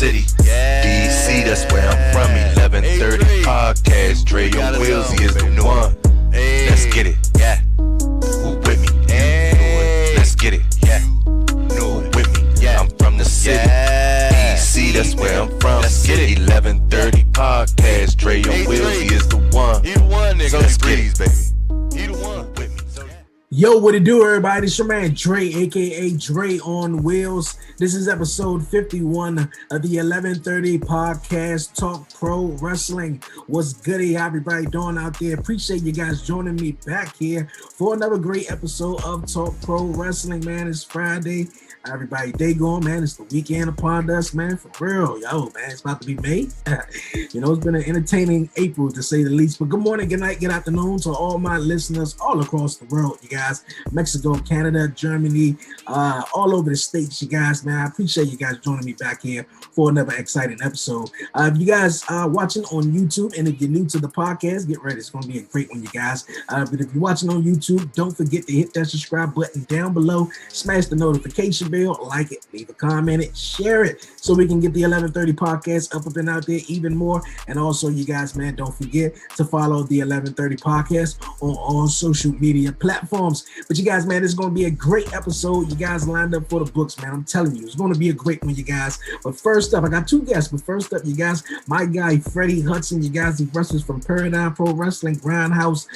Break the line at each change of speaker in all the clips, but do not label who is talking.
city. DC, that's where I'm from. 1130 podcast. Dre on wheels, he is the one. Let's get it. Yeah. Who with me? Let's get it. Yeah. No, with me. Yeah. I'm from the city. DC, that's where I'm from. Let's get it. 1130 podcast. Dre on wheels, he is the one.
He the one, nigga.
So let's get it, baby.
He the one with me.
Yo, what it do, everybody? It's your man Dre, aka Dre on Wheels. This is episode 51 of the 1130 podcast, Talk Pro Wrestling. What's goody? How everybody doing out there? Appreciate you guys joining me back here for another great episode of Talk Pro Wrestling, man. It's Friday. Everybody day going, man. It's the weekend upon us, man. For real, yo, man. It's about to be May. You know, it's been an entertaining April, to say the least. But good morning, good night, good afternoon to all my listeners all across the world, you guys. Mexico, Canada, Germany, all over the states, you guys, man. I appreciate you guys joining me back here for another exciting episode. If you guys are watching on YouTube, and if you're new to the podcast, get ready. It's going to be a great one, you guys. But if you're watching on YouTube, don't forget to hit that subscribe button down below. Smash the notification bell, like it, leave a comment, share it, so we can get the 1130 podcast up and out there even more. And also, you guys, man, don't forget to follow the 1130 podcast on all social media platforms. But you guys, man, it's going to be a great episode. You guys lined up for the books, man. I'm telling you, it's going to be a great one, you guys. But first up, I got two guests. But first up, you guys, my guy, Freddie Hudson. You guys, he wrestles from Paradigm Pro Wrestling, Grindhouse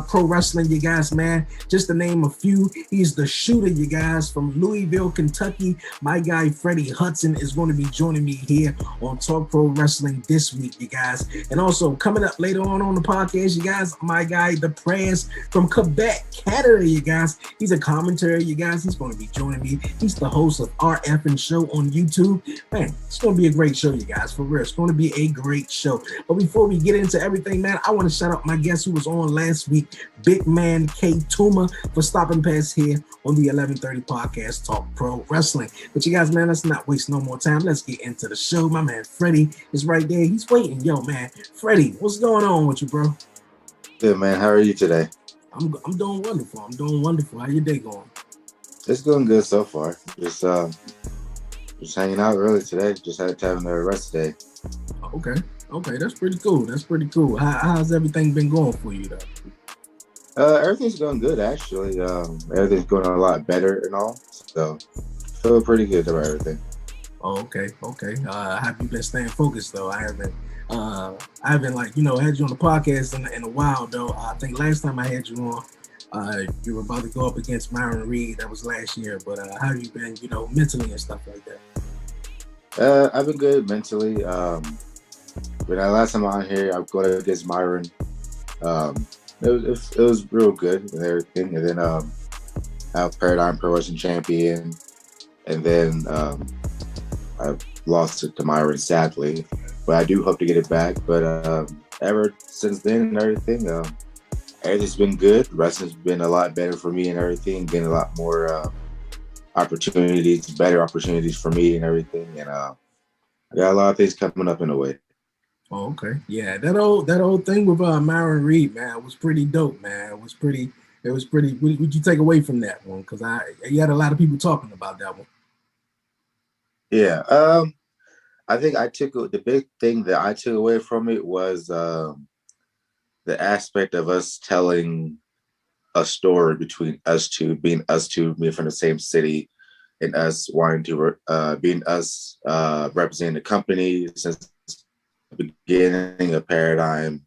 Pro Wrestling, you guys, man. Just to name a few, he's the shooter, you guys, from Louisville, Kentucky. My guy, Freddie Hudson, is going to be joining me here on Talk Pro Wrestling this week, you guys. And also, coming up later on the podcast, you guys, my guy, the Prez from Quebec, Canada, you guys. He's a commentator, you guys. He's going to be joining me. He's the host of RF and Show on YouTube. Man, it's going to be a great show, you guys, for real. It's going to be a great show. But before we get into everything, man, I want to shout out my guest who was on last week, Big Man K. Tuma, for stopping past here on the 1130 podcast, Talk Pro Wrestling. But you guys, man, let's not waste no more time. Let's get into the show. My man Freddie is right there. He's waiting. Yo, man, Freddie, what's going on with you, bro?
Good, man. How are you today?
I'm doing wonderful. I'm doing wonderful. How your day going? It's
going good so far. Just hanging out early today. Just had having the rest day.
Okay, that's pretty cool. How's everything been going for you though?
Everything's going good actually. Everything's going a lot better and all. So feel pretty good about everything.
Oh, okay. Have you been staying focused though? I haven't had you on the podcast in a while though. I think last time I had you on, you were about to go up against Myron Reed. That was last year. But how have you been, mentally and stuff like
that? I've been good mentally. When last time on here, I was going against Myron. It was real good and everything. And then I have Paradigm Pro Wrestling Champion, and then I lost it to Myron sadly. But I do hope to get it back. But ever since then and everything, everything's been good. Wrestling's been a lot better for me and everything. Getting a lot more better opportunities for me and everything. And I got a lot of things coming up in a way.
Oh, okay. Yeah, that old thing with Myron Reed, man, was pretty dope, man. It was pretty. What would you take away from that one? Because you had a lot of people talking about that one.
Yeah. I think the big thing that I took away from it was the aspect of us telling a story between us two, being from the same city, and us wanting to being us representing the company since the beginning of Paradigm.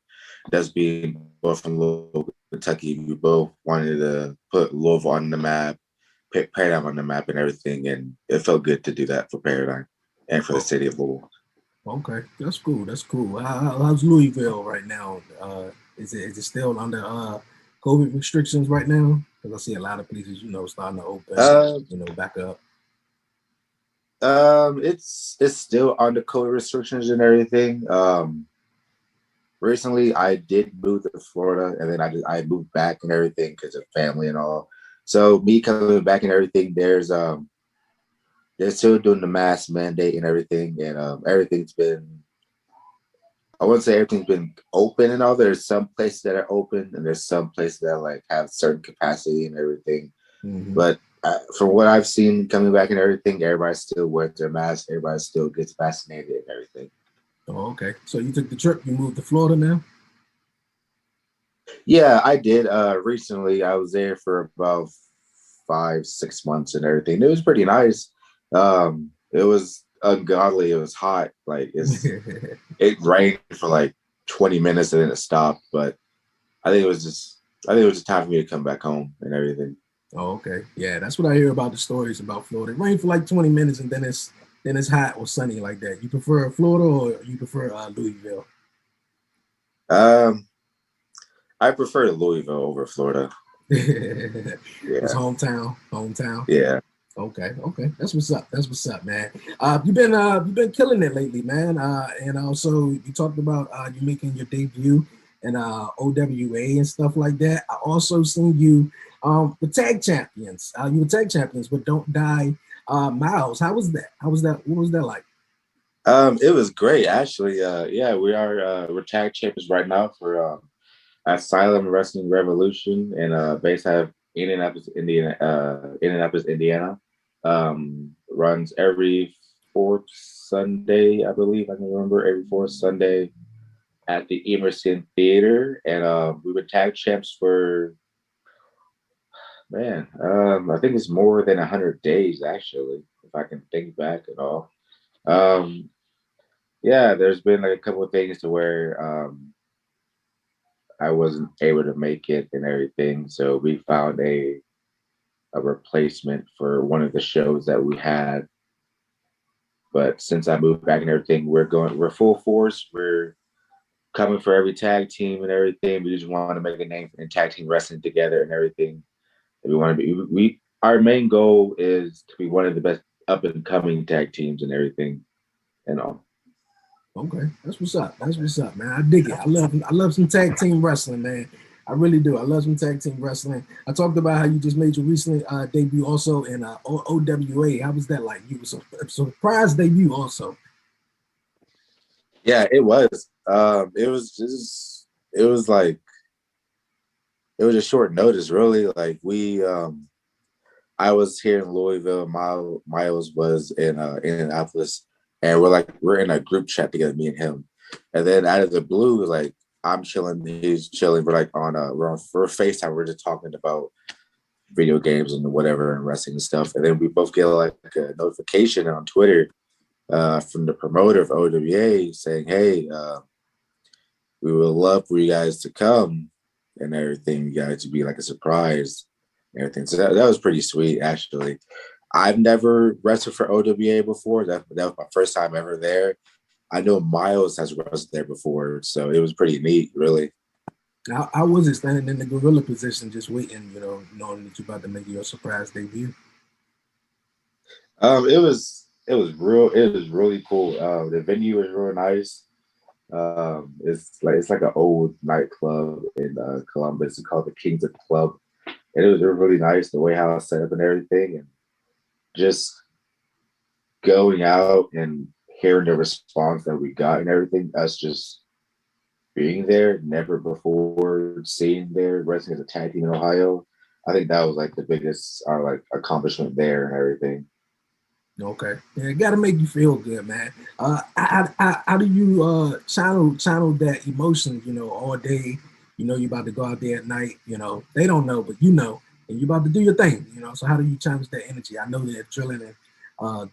That's being both from Louisville, Kentucky. We both wanted to put Louisville on the map, put Paradigm on the map, and everything, and it felt good to do that for Paradigm and for the city of Louisville.
Okay, that's cool. How's Louisville right now? Is it still under COVID restrictions right now? Because I see a lot of places, starting to open, back up.
It's still under COVID restrictions and everything. Recently, I did move to Florida, and then I moved back and everything because of family and all. So me coming back and everything, they're still doing the mask mandate and everything, and everything's been. I wouldn't say everything's been open and all. There's some places that are open, and there's some places that have certain capacity and everything. Mm-hmm. But from what I've seen coming back and everything, everybody still wears their mask. Everybody still gets vaccinated and everything.
Oh, okay. So you took the trip. You moved to Florida now.
Yeah, I did. Recently, I was there for about 5-6 months and everything. It was pretty nice. It was ungodly. It was hot. Like it rained for like 20 minutes and then it stopped. But I think it was just time for me to come back home and everything.
Oh, okay. Yeah, that's what I hear about the stories about Florida. It rained for like 20 minutes and then it's hot or sunny like that. You prefer Florida or you prefer Louisville?
Um, I prefer Louisville over Florida.
It's
Yeah.
hometown.
Yeah.
Okay. That's what's up. Man. You've been killing it lately, man. And also you talked about you making your debut in OWA and stuff like that. I also seen you with tag champions. You were tag champions with Don't Die Miles. How was that? What was that like?
It was great actually. Yeah, we're tag champions right now for Asylum Wrestling Revolution and based out of Indianapolis, Indiana. Runs every fourth Sunday, I believe. I can remember every fourth Sunday at the Emerson Theater, and we were tag champs for I think it's more than 100 days actually, if I can think back at all. Um, yeah, there's been like a couple of things to where I wasn't able to make it and everything, so we found a replacement for one of the shows that we had. But since I moved back and everything, we're full force. We're coming for every tag team and everything. We just want to make a name in tag team wrestling together and everything. And we want to be our main goal is to be one of the best up and coming tag teams and everything and all.
Okay, that's what's up. Man. I dig it. I love some tag team wrestling, man. I really do. I love some tag team wrestling. I talked about how you just made your recent debut also in OWA. How was that like? You was a surprise debut also.
Yeah, it was. It was like it was a short notice, really. Like I was here in Louisville. Miles was in Indianapolis, and we're in a group chat together, me and him. And then out of the blue, like I'm chilling, he's chilling. We're FaceTime. We're just talking about video games and whatever and wrestling and stuff. And then we both get like a notification on Twitter from the promoter of OWA saying, "Hey, we would love for you guys to come and everything. You guys to be like a surprise." And everything. So that was pretty sweet, actually. I've never wrestled for OWA before. That was my first time ever there. I know Miles has wrestled there before, so it was pretty neat, really.
I wasn't standing in the gorilla position, just waiting, knowing that you're about to make your surprise debut.
It was really cool. The venue was real nice. It's like an old nightclub in Columbus. It's called the Kings of Club, and it was really nice the way how it's set up and everything, and just going out and hearing the response that we got and everything. Us just being there, never before seeing there wrestling as a tag team in Ohio. I think that was like the biggest like accomplishment there and everything.
Okay, yeah, it got to make you feel good, man. How do you channel that emotion? All day. You're about to go out there at night. They don't know, but and you're about to do your thing. So how do you channel that energy? I know that adrenaline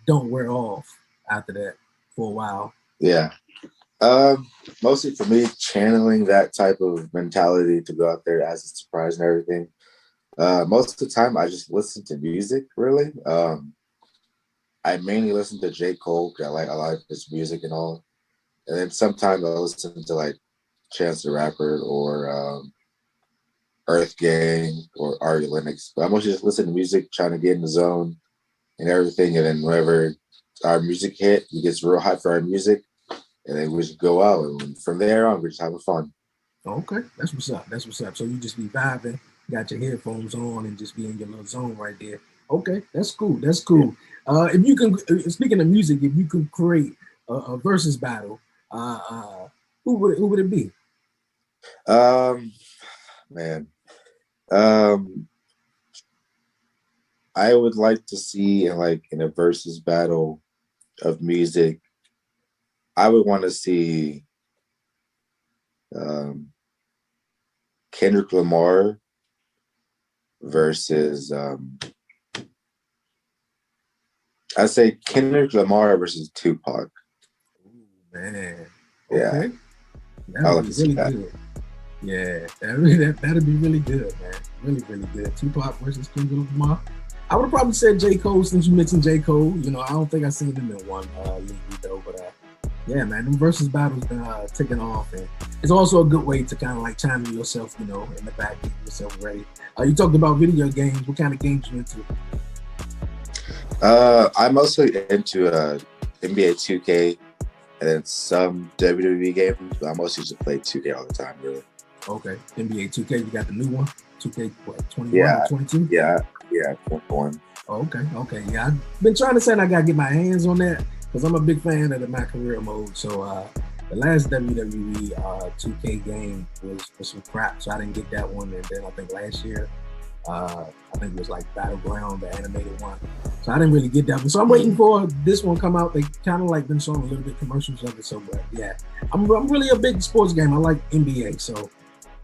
don't wear off after that for a while.
Yeah. Mostly for me, channeling that type of mentality to go out there as a surprise and everything. Most of the time, I just listen to music. Really, I mainly listen to J. Cole. I like his music and all. And then sometimes I listen to like Chance the Rapper or Earth Gang or Ari Lennox. But I'm mostly just listening to music, trying to get in the zone and everything. And then whenever our music hit, we get real hot for our music. And then we just go out, and from there on, we're just having fun.
Okay, that's what's up. So you just be vibing, got your headphones on, and just be in your little zone right there. Okay, that's cool. If you can, speaking of music, if you could create a versus battle, who would it be?
Man, I would like to see in a versus battle of music. I would want to see um, Kendrick Lamar versus I'd say Kendrick Lamar versus Tupac.
Ooh, man.
Yeah,
Okay.
I
That'd
like
be
to see
really
that.
good. Yeah, that'd be really good, man. Really, really good. Tupac versus Kendrick Lamar. I would have probably said J. Cole since you mentioned J. Cole. You know, I don't think I've seen him in one lately though, but yeah, man, them versus battles been taking off, and it's also a good way to kind of like channel yourself, you know, in the back, get yourself ready. You talked about video games. What kind of games you into?
I'm mostly into NBA 2K and then some WWE games, but I mostly just play 2K all the time, really.
Okay, NBA 2K. You got the new one, 2K what, 21
Yeah,
or 22?
yeah, 21.
Oh, okay. Yeah, I've been trying to say I gotta get my hands on that because I'm a big fan of the My Career mode. So the last WWE 2K game was some crap, so I didn't get that one. And then I think last year, I think it was like Battleground, the animated one. So I didn't really get that one. So I'm waiting for this one come out. They kind of like been showing a little bit commercials of it. So, but yeah, I'm really a big sports game. I like NBA. So,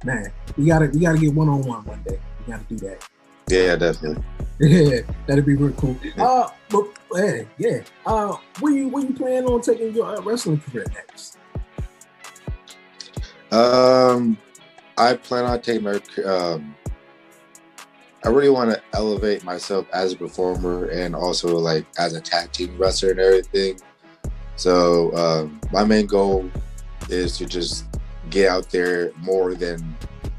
man, we gotta get one-on-one one day. We gotta do that.
Yeah, definitely.
Yeah, that'd be real cool. But yeah. Where you plan on taking your wrestling career next?
I plan on taking my. I really want to elevate myself as a performer and also like as a tag team wrestler and everything. So my main goal is to just get out there more than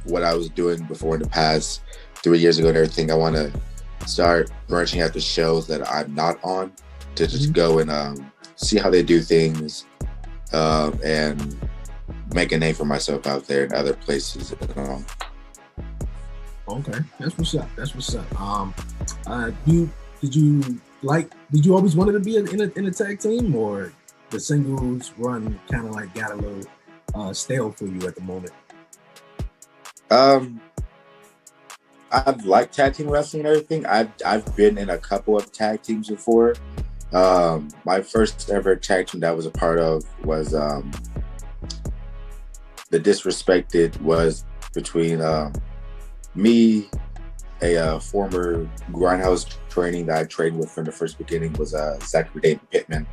what I was doing before in the past 3 years ago and everything. I want to start branching out the shows that I'm not on to just go and see how they do things and make a name for myself out there in other places.
Okay, that's what's up. Did you always wanted to be in a tag team, or the singles run kind of like got a little stale for you at the moment?
I've liked tag team wrestling and everything. I've been in a couple of tag teams before. My first ever tag team that I was a part of was the Disrespected, was between me, a former Grindhouse training that I trained with from the first beginning was Zachary David Pittman,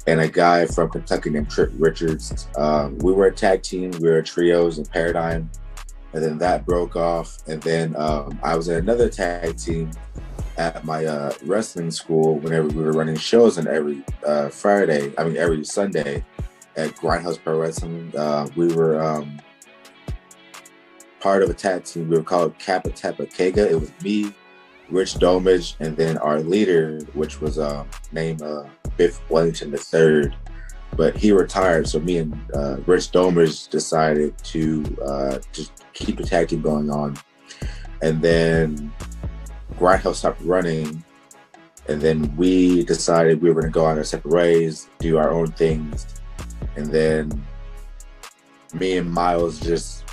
and a guy from Kentucky named Trip Richards. We were a tag team. We were trios in Paradigm, and then that broke off. And then I was in another tag team at my wrestling school whenever we were running shows on every Sunday at Grindhouse Pro Wrestling. We were part of a tag team. We were called Kappa Teppa Kega. It was me, Rich Domage, and then our leader, which was named Biff Wellington III. But he retired, so me and Rich Domage decided to just keep the tag team going on. And then Grindhouse stopped running, and then we decided we were going to go on our separate ways, do our own things. And then me and Miles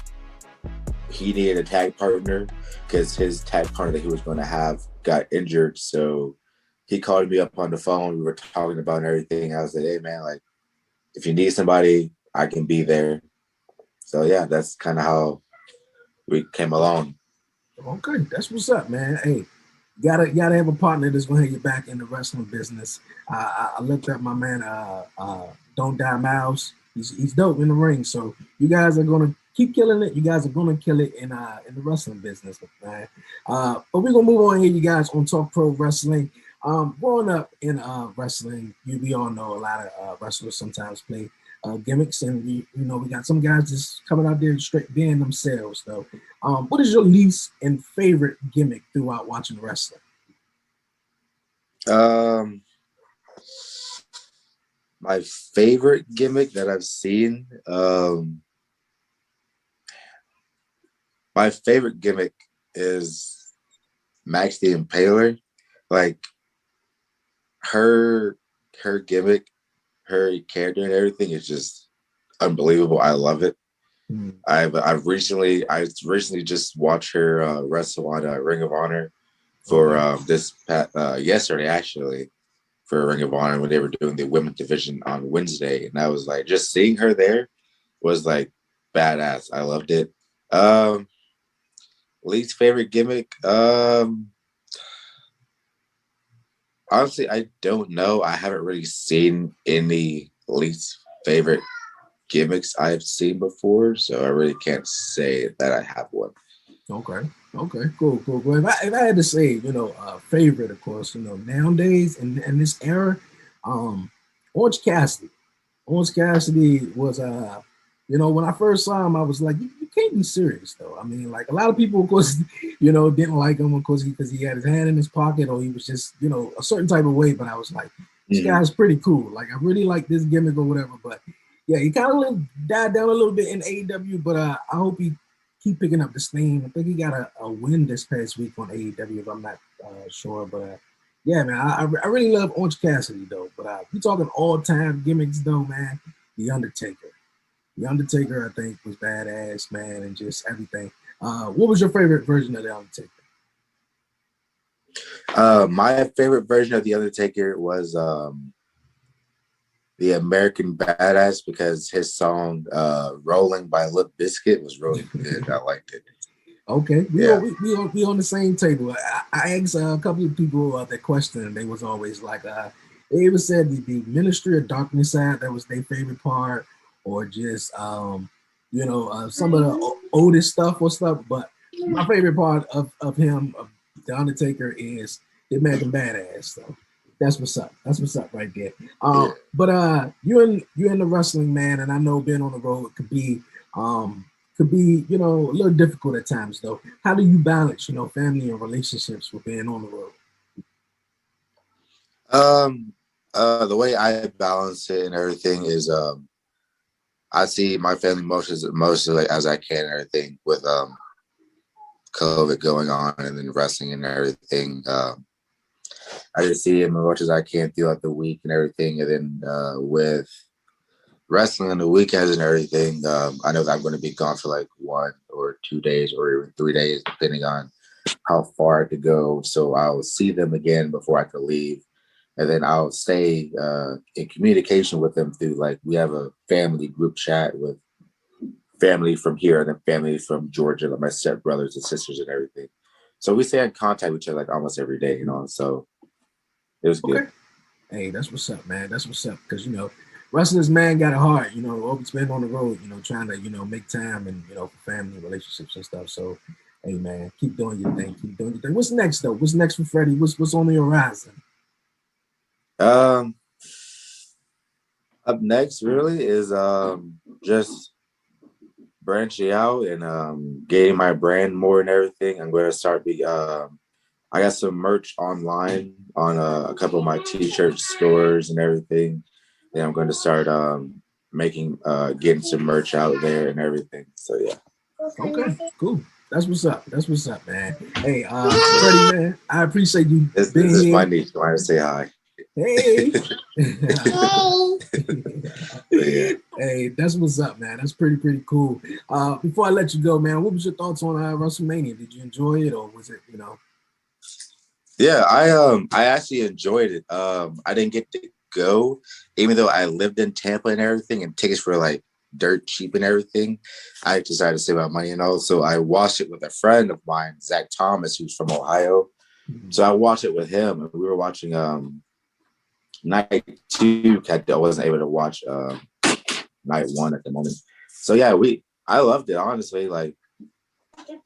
he needed a tag partner because his tag partner that he was going to have got injured. So he called me up on the phone. We were talking about everything. I was like, hey, man, like, if you need somebody, I can be there. So, yeah, that's kind of how we came along.
Okay, that's what's up, man. Hey, gotta have a partner that's gonna have your back in the wrestling business. I looked up my man, Don't Die Miles. He's dope in the ring. So you guys are gonna keep killing it. You guys are gonna kill it in the wrestling business, man. But we're gonna move on here, you guys, on Talk Pro Wrestling. Growing up in wrestling, we all know a lot of wrestlers sometimes play gimmicks, and we got some guys just coming out there straight being themselves. Though, what is your least and favorite gimmick throughout watching wrestling?
My favorite gimmick that I've seen. My favorite gimmick is Max the Impaler. Like her gimmick, her character and everything is just unbelievable. I love it. I've recently just watched her wrestle on Ring of Honor, for yesterday actually, for Ring of Honor when they were doing the women's division on Wednesday, and I was like, just seeing her there was like badass. I loved it. Least favorite gimmick. Honestly, I don't know. I haven't really seen any least favorite gimmicks I've seen before, so I really can't say that I have one.
Okay. Cool. If I had to say, favorite, of course, nowadays in this era, Orange Cassidy. Orange Cassidy was, when I first saw him, I was like, you can't be serious, though. I mean, like a lot of people, of course, didn't like him, of course, because he had his hand in his pocket or he was just, a certain type of way. But I was like, this guy's pretty cool. Like, I really like this gimmick or whatever. But yeah, he kind of died down a little bit in AEW, but I hope he keep picking up the steam. I think he got a win this past week on AEW, if I'm not sure. But yeah, man, I really love Orange Cassidy, though. But we talking all-time gimmicks, though, man. The Undertaker. The Undertaker, I think, was badass, man, and just everything. What was your favorite version of The Undertaker?
My favorite version of The Undertaker was the American Badass, because his song Rolling by Limp Bizkit was really good. I liked it.
Okay, we on the same table. I asked a couple of people that question, and they was always like, they even said the Ministry of Darkness side, that was their favorite part, or just some of the oldest stuff or stuff. But my favorite part of him, of The Undertaker, is the American Badass. So that's what's up. That's what's up right there. But you're in the wrestling, man, and I know being on the road could be a little difficult at times, though. How do you balance, family and relationships with being on the
road? The way I balance it and everything is I see my family mostly as I can and everything, with COVID going on and then wrestling and everything. I just see him as much as I can throughout the week and everything. And then with wrestling on the weekends and everything, I know that I'm going to be gone for like 1 or 2 days or even 3 days, depending on how far I could go. So I'll see them again before I could leave. And then I'll stay in communication with them through, like, we have a family group chat with family from here and then family from Georgia, like my stepbrothers and sisters and everything. So we stay in contact with each other like almost every day, so it was good.
Hey, that's what's up, man. That's what's up. Because, wrestlers, man, got it hard, always been on the road, trying to, make time and, for family relationships and stuff. So, hey, man, keep doing your thing. What's next, though? What's next for Freddie? What's on the horizon?
Up next really is just branching out and getting my brand more and everything. I'm going to start I got some merch online on a couple of my t-shirt stores and everything. And I'm going to start getting some merch out there and everything. So yeah.
Okay, cool. That's what's up. Man. Hey, Freddie, man, I appreciate you being here. This is
my niece. I want to say hi.
Hey. Hey, that's what's up, man. That's pretty cool. Before I let you go, man, what was your thoughts on WrestleMania? Did you enjoy it, or was it,
Yeah, I actually enjoyed it. I didn't get to go, even though I lived in Tampa and everything, and tickets were like dirt cheap and everything. I decided to save my money and all. So I watched it with a friend of mine, Zach Thomas, who's from Ohio. Mm-hmm. So I watched it with him, and we were watching night 2. I wasn't able to watch night 1 at the moment. So yeah, I loved it, honestly. Like,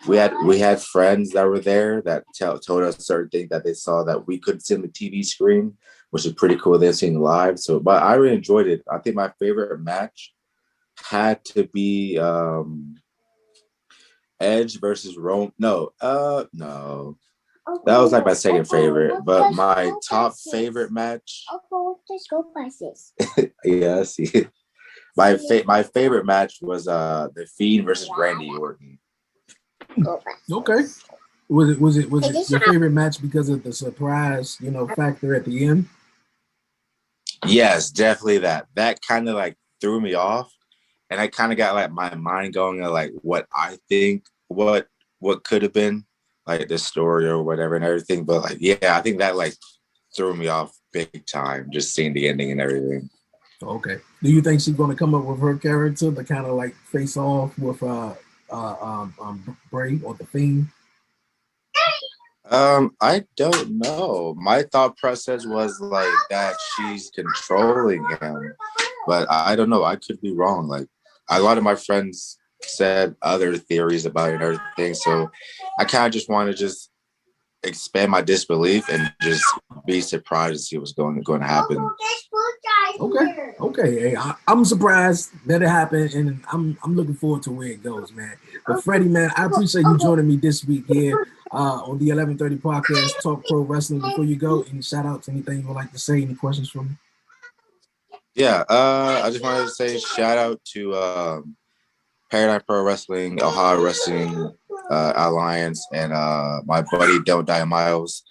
we had friends that were there that told us certain things that they saw that we couldn't see on the TV screen, which is pretty cool. They're seeing live. So, but I really enjoyed it. I think my favorite match had to be Edge versus Rome. No. That was like my second favorite, but my top favorite match. Yeah, I see it. My favorite match was The Fiend versus Randy Orton.
Okay. Was it your favorite match because of the surprise, factor at the end?
Yes, definitely that. That kind of like threw me off, and I kind of got like my mind going on like what I think what could have been like the story or whatever and everything. But like, yeah, I think that like threw me off big time, just seeing the ending and everything.
Okay. Do you think she's going to come up with her character to kind of like face off with Bray or the Fiend?
I don't know. My thought process was like that she's controlling him, but I don't know. I could be wrong. Like a lot of my friends said other theories about it and everything, so I kind of just want to just expand my disbelief and just be surprised to see what's going to happen.
Okay. Hey, I'm surprised that it happened, and I'm looking forward to where it goes, man. But Freddie, man, I appreciate you joining me this week here on the 1130 podcast, Talk Pro Wrestling. Before you go, any shout outs, anything you would like to say, any questions from me?
Yeah, I just wanted to say shout out to Paradigm Pro Wrestling, Ohio Wrestling Alliance, and my buddy Don't Die Miles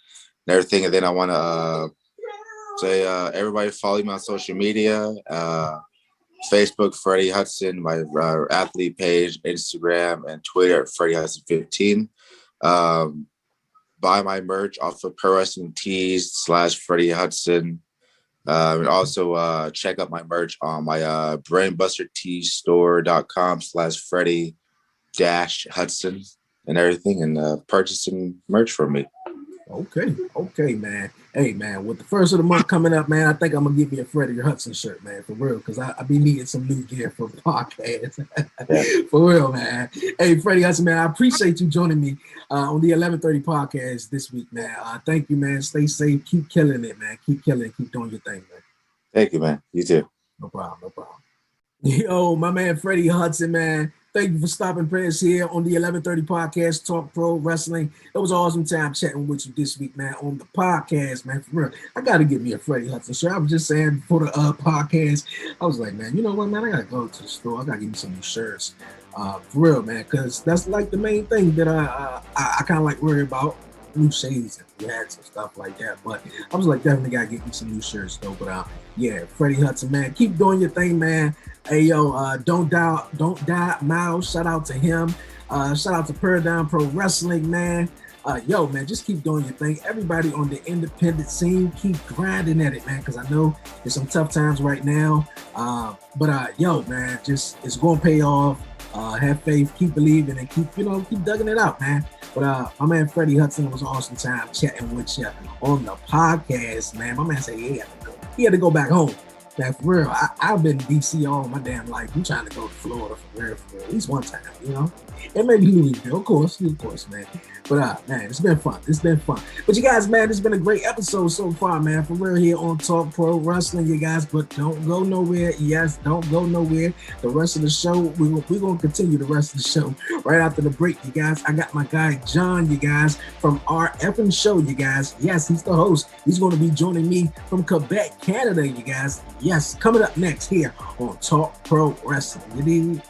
and everything. And then I want to say everybody follow me on social media, Facebook Freddie Hudson, my athlete page, Instagram and Twitter at Freddie Hudson 15. Buy my merch off of Pro Wrestling Tees /Freddie Hudson. And also check out my merch on my brainbusterteestore.com /Freddie-Hudson and everything, and purchase some merch from me.
Okay, man. Hey, man, with the first of the month coming up, man, I think I'm gonna give me a Freddie Hudson shirt, man, for real, because I be needing some new gear for the podcast. For real, man. Hey, Freddie Hudson, man, I appreciate you joining me on the 1130 podcast this week, man. Thank you, man. Stay safe. Keep killing it, man. Keep killing it. Keep doing your thing, man.
Thank you, man. You too.
No problem. Yo, my man, Freddie Hudson, man. Thank you for stopping Prez here on the 1130 podcast, Talk Pro Wrestling. It was an awesome time chatting with you this week, man, on the podcast, man. For real, I got to get me a Freddie Hudson shirt. I was just saying before the podcast, I was like, man, you know what, man? I got to go to the store. I got to get me some new shirts. For real, man, because that's like the main thing that I kind of like worry about. New shades and hats and stuff like that. But I was like, definitely got to get me some new shirts, though. But yeah, Freddie Hudson, man, keep doing your thing, man. Hey, yo, don't die, Miles. Shout out to him. Shout out to Paradigm Pro Wrestling, man. Yo, man, just keep doing your thing. Everybody on the independent scene, keep grinding at it, man, because I know there's some tough times right now. But yo, man, just it's going to pay off. Have faith, keep believing, and keep dugging it out, man. But my man Freddie Hudson, was an awesome time chatting with you on the podcast, man. My man said he had to go back home. Man, for real, I've been in DC all my damn life. I'm trying to go to Florida for real, at least one time, and maybe Louisville, of course, man. But man, it's been fun. But you guys, man, it's been a great episode so far, man. For real, here on Talk Pro Wrestling, you guys. But don't go nowhere. Yes, don't go nowhere. The rest of the show, we're gonna continue the rest of the show right after the break, you guys. I got my guy John, you guys, from our effing show, you guys. Yes, he's the host. He's gonna be joining me from Quebec, Canada, you guys. Yes, coming up next here on Talk Pro Wrestling. You dig?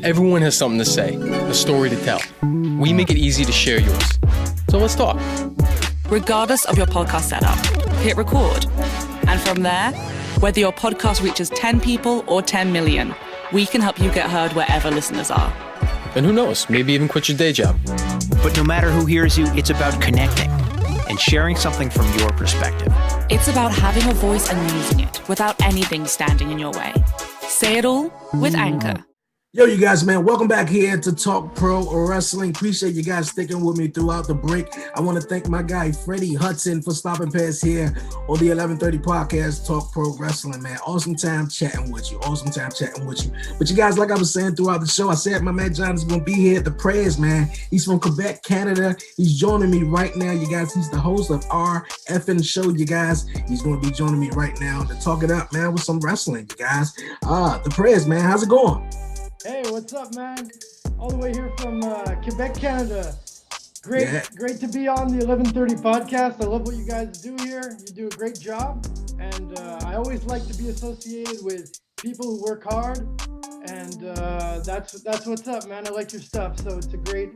Everyone has something to say, a story to tell. We make it easy to share yours. So let's talk.
Regardless of your podcast setup, hit record. And from there, whether your podcast reaches 10 people or 10 million, we can help you get heard wherever listeners are.
And who knows, maybe even quit your day job.
But no matter who hears you, it's about connecting and sharing something from your perspective.
It's about having a voice and using it without anything standing in your way. Say it all with Anchor.
Yo, you guys, man, welcome back here to Talk Pro Wrestling. Appreciate you guys sticking with me throughout the break. I want to thank my guy, Freddie Hudson, for stopping past here on the 1130 podcast, Talk Pro Wrestling, man. Awesome time chatting with you. But you guys, like I was saying throughout the show, I said my man John is going to be here at the Prez, man. He's from Quebec, Canada. He's joining me right now, you guys. He's the host of our effing show, you guys. He's going to be joining me right now to talk it up, man, with some wrestling, you guys. The Prez, man, how's it going?
Hey, what's up, man? All the way here from Quebec, Canada. Great to be on the 1130 podcast. I love what you guys do here. You do a great job. And I always like to be associated with people who work hard. And that's what's up, man. I like your stuff. So it's a great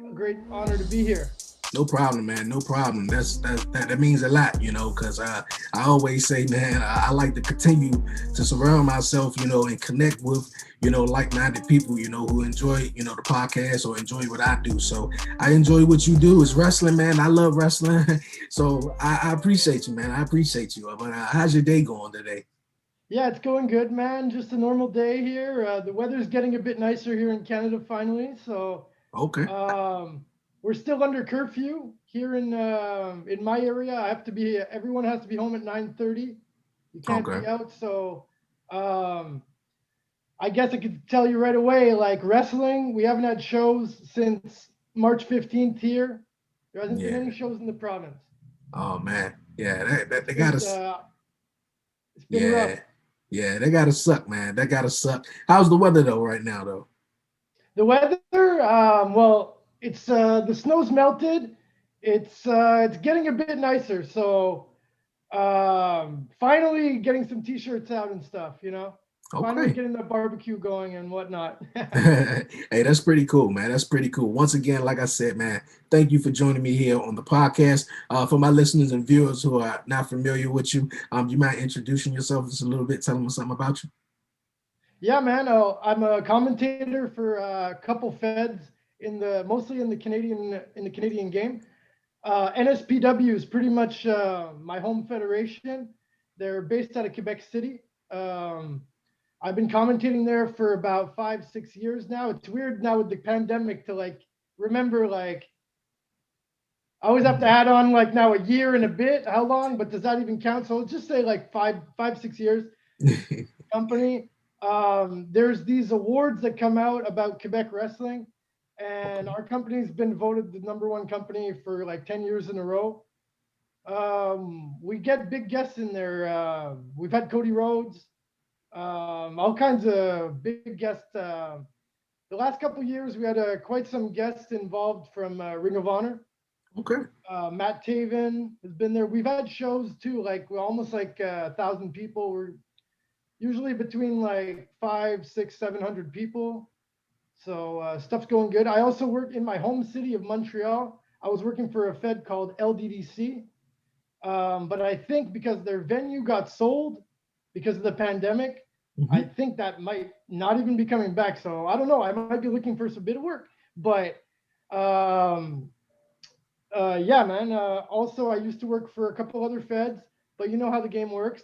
honor to be here.
No problem, man. No problem. That means a lot, you know, because I always say, man, I like to continue to surround myself, you know, and connect with, you know, like-minded people, you know, who enjoy, you know, the podcast or enjoy what I do. So I enjoy what you do. It's wrestling, man. I love wrestling. So I appreciate you, man. I appreciate you. But how's your day going today?
Yeah, it's going good, man. Just a normal day here. The weather's getting a bit nicer here in Canada finally. So
Okay.
we're still under curfew here in my area. Everyone has to be home at 9:30. You can't
Okay.
be out. So I guess I could tell you right away, like wrestling, we haven't had shows since March 15th here. There hasn't been
Yeah.
any shows in the province.
Oh man. Yeah, that they
It's,
gotta.
it's been rough.
Yeah, they gotta suck, man. That gotta suck. How's the weather though right now though?
The weather, well, it's the snow's melted. It's getting a bit nicer. So finally getting some t-shirts out and stuff, you know. Finally
Okay.
getting the barbecue going and whatnot.
Hey, that's pretty cool, man. That's pretty cool. Once again, like I said, man, thank you for joining me here on the podcast. For my listeners and viewers who are not familiar with you, you mind introducing yourself just a little bit, telling us something about you.
Yeah, man. I'm a commentator for a couple feds mostly in the Canadian game. NSPW is pretty much my home federation. They're based out of Quebec City. I've been commentating there for about 5-6 years now. It's weird now with the pandemic to like remember, like I always have to add on like now a year and a bit. How long? But does that even count? So let's just say like 6 years. Company. There's these awards that come out about Quebec wrestling, and our company's been voted the #1 company for like 10 years in a row. We get big guests in there. We've had Cody Rhodes, all kinds of big guests. The last couple of years, we had quite some guests involved from Ring of Honor.
Okay.
Matt Taven has been there. We've had shows too, like we're almost like 1,000 people. We're usually between like 500, 600, 700 people. So stuff's going good. I also work in my home city of Montreal. I was working for a fed called LDDC. But I think because their venue got sold because of the pandemic, I think that might not even be coming back. So I don't know. I might be looking for some bit of work. But yeah, man. Also, I used to work for a couple other feds, but you know how the game works.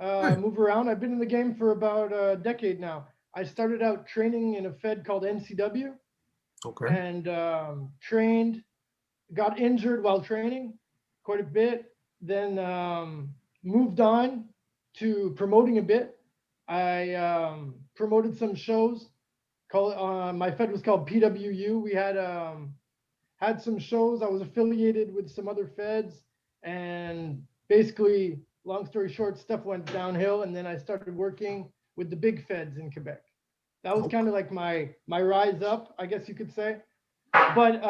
Move around. I've been in the game for about a decade now. I started out training in a fed called NCW.
Okay.
And trained, got injured while training quite a bit. Then moved on to promoting a bit. I promoted some shows. My fed was called PWU. We had some shows. I was affiliated with some other feds, and basically, long story short, stuff went downhill. And then I started working with the big feds in Quebec. That was kind of like my rise up, I guess you could say. But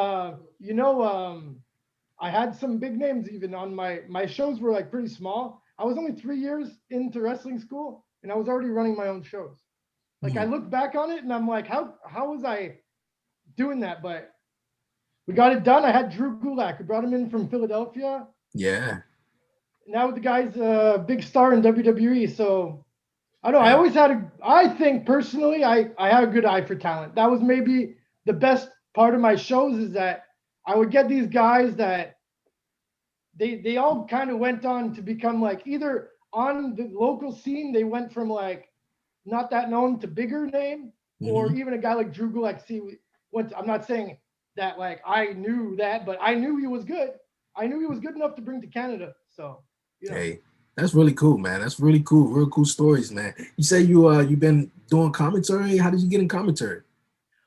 I had some big names even on my shows were like pretty small. I was only 3 years into wrestling school, and I was already running my own shows. Like I look back on it and I'm like, how was I doing that? But we got it done. I had Drew Gulak. We brought him in from Philadelphia.
Yeah.
Now the guy's a big star in WWE. So I don't know. I think personally, I have a good eye for talent. That was maybe the best part of my shows is that I would get these guys that they all kind of went on to become like either on the local scene, they went from like not that known to bigger name, or even a guy like Drew Gulak. I'm not saying that like I knew that, but I knew he was good. I knew he was good enough to bring to Canada. So, you know. Hey,
that's really cool, man. That's really cool. Real cool stories, man. You say you've been doing commentary. How did you get in commentary?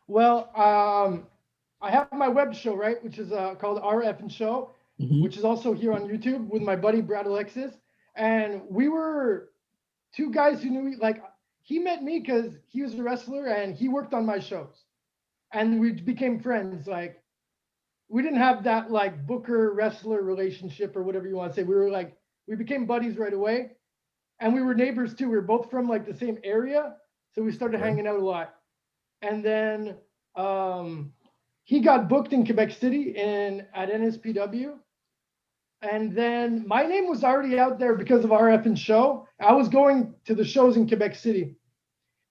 Well, I have my web show, right, which is called RF and Show, which is also here on YouTube with my buddy Brad Alexis. And we were two guys who knew, like, he met me because he was a wrestler and he worked on my shows. And we became friends. Like, we didn't have that, like, booker-wrestler relationship or whatever you want to say. We became buddies right away. And we were neighbors, too. We were both from, like, the same area. So we started hanging out a lot. And then he got booked in Quebec City at NSPW. And then my name was already out there because of our effing show. I was going to the shows in Quebec City.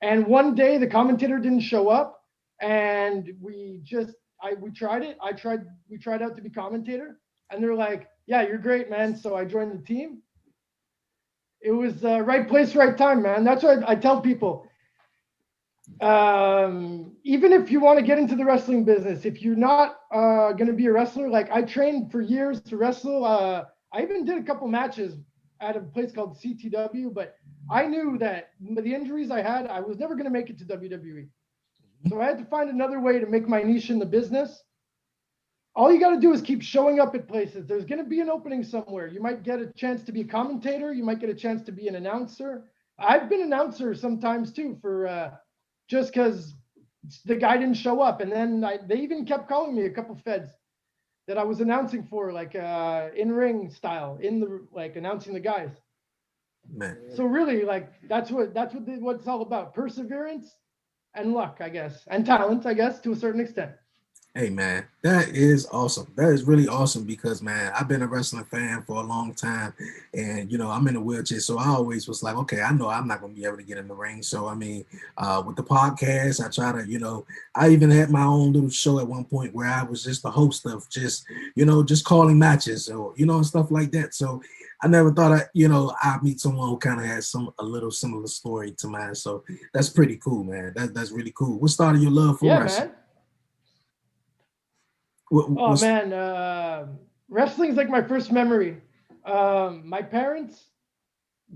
And one day the commentator didn't show up, and we tried it. We tried out to be commentator, and they're like, yeah, you're great, man. So I joined the team. It was right place, right time, man. That's what I tell people. Even if you want to get into the wrestling business, if you're not going to be a wrestler, like I trained for years to wrestle. I even did a couple matches at a place called CTW, but I knew that with the injuries I had, I was never going to make it to WWE. So I had to find another way to make my niche in the business. All you got to do is keep showing up at places. There's going to be an opening somewhere. You might get a chance to be a commentator. You might get a chance to be an announcer. I've been an announcer sometimes too, for just because the guy didn't show up. And then they even kept calling me a couple feds that I was announcing for, like in-ring style, announcing the guys.
Man.
So really, like that's what it's all about. Perseverance and luck, I guess, and talent, I guess, to a certain extent.
Hey, man, that is awesome. That is really awesome because, man, I've been a wrestling fan for a long time, and, you know, I'm in a wheelchair, so I always was like, okay, I know I'm not going to be able to get in the ring. So, I mean, with the podcast, I try to, you know, I even had my own little show at one point where I was just the host of just, you know, just calling matches or, you know, and stuff like that. So I never thought I'd meet someone who kind of has a little similar story to mine. So that's pretty cool, man. That's really cool. What started your love for wrestling?
Man. Wrestling's like my first memory. My parents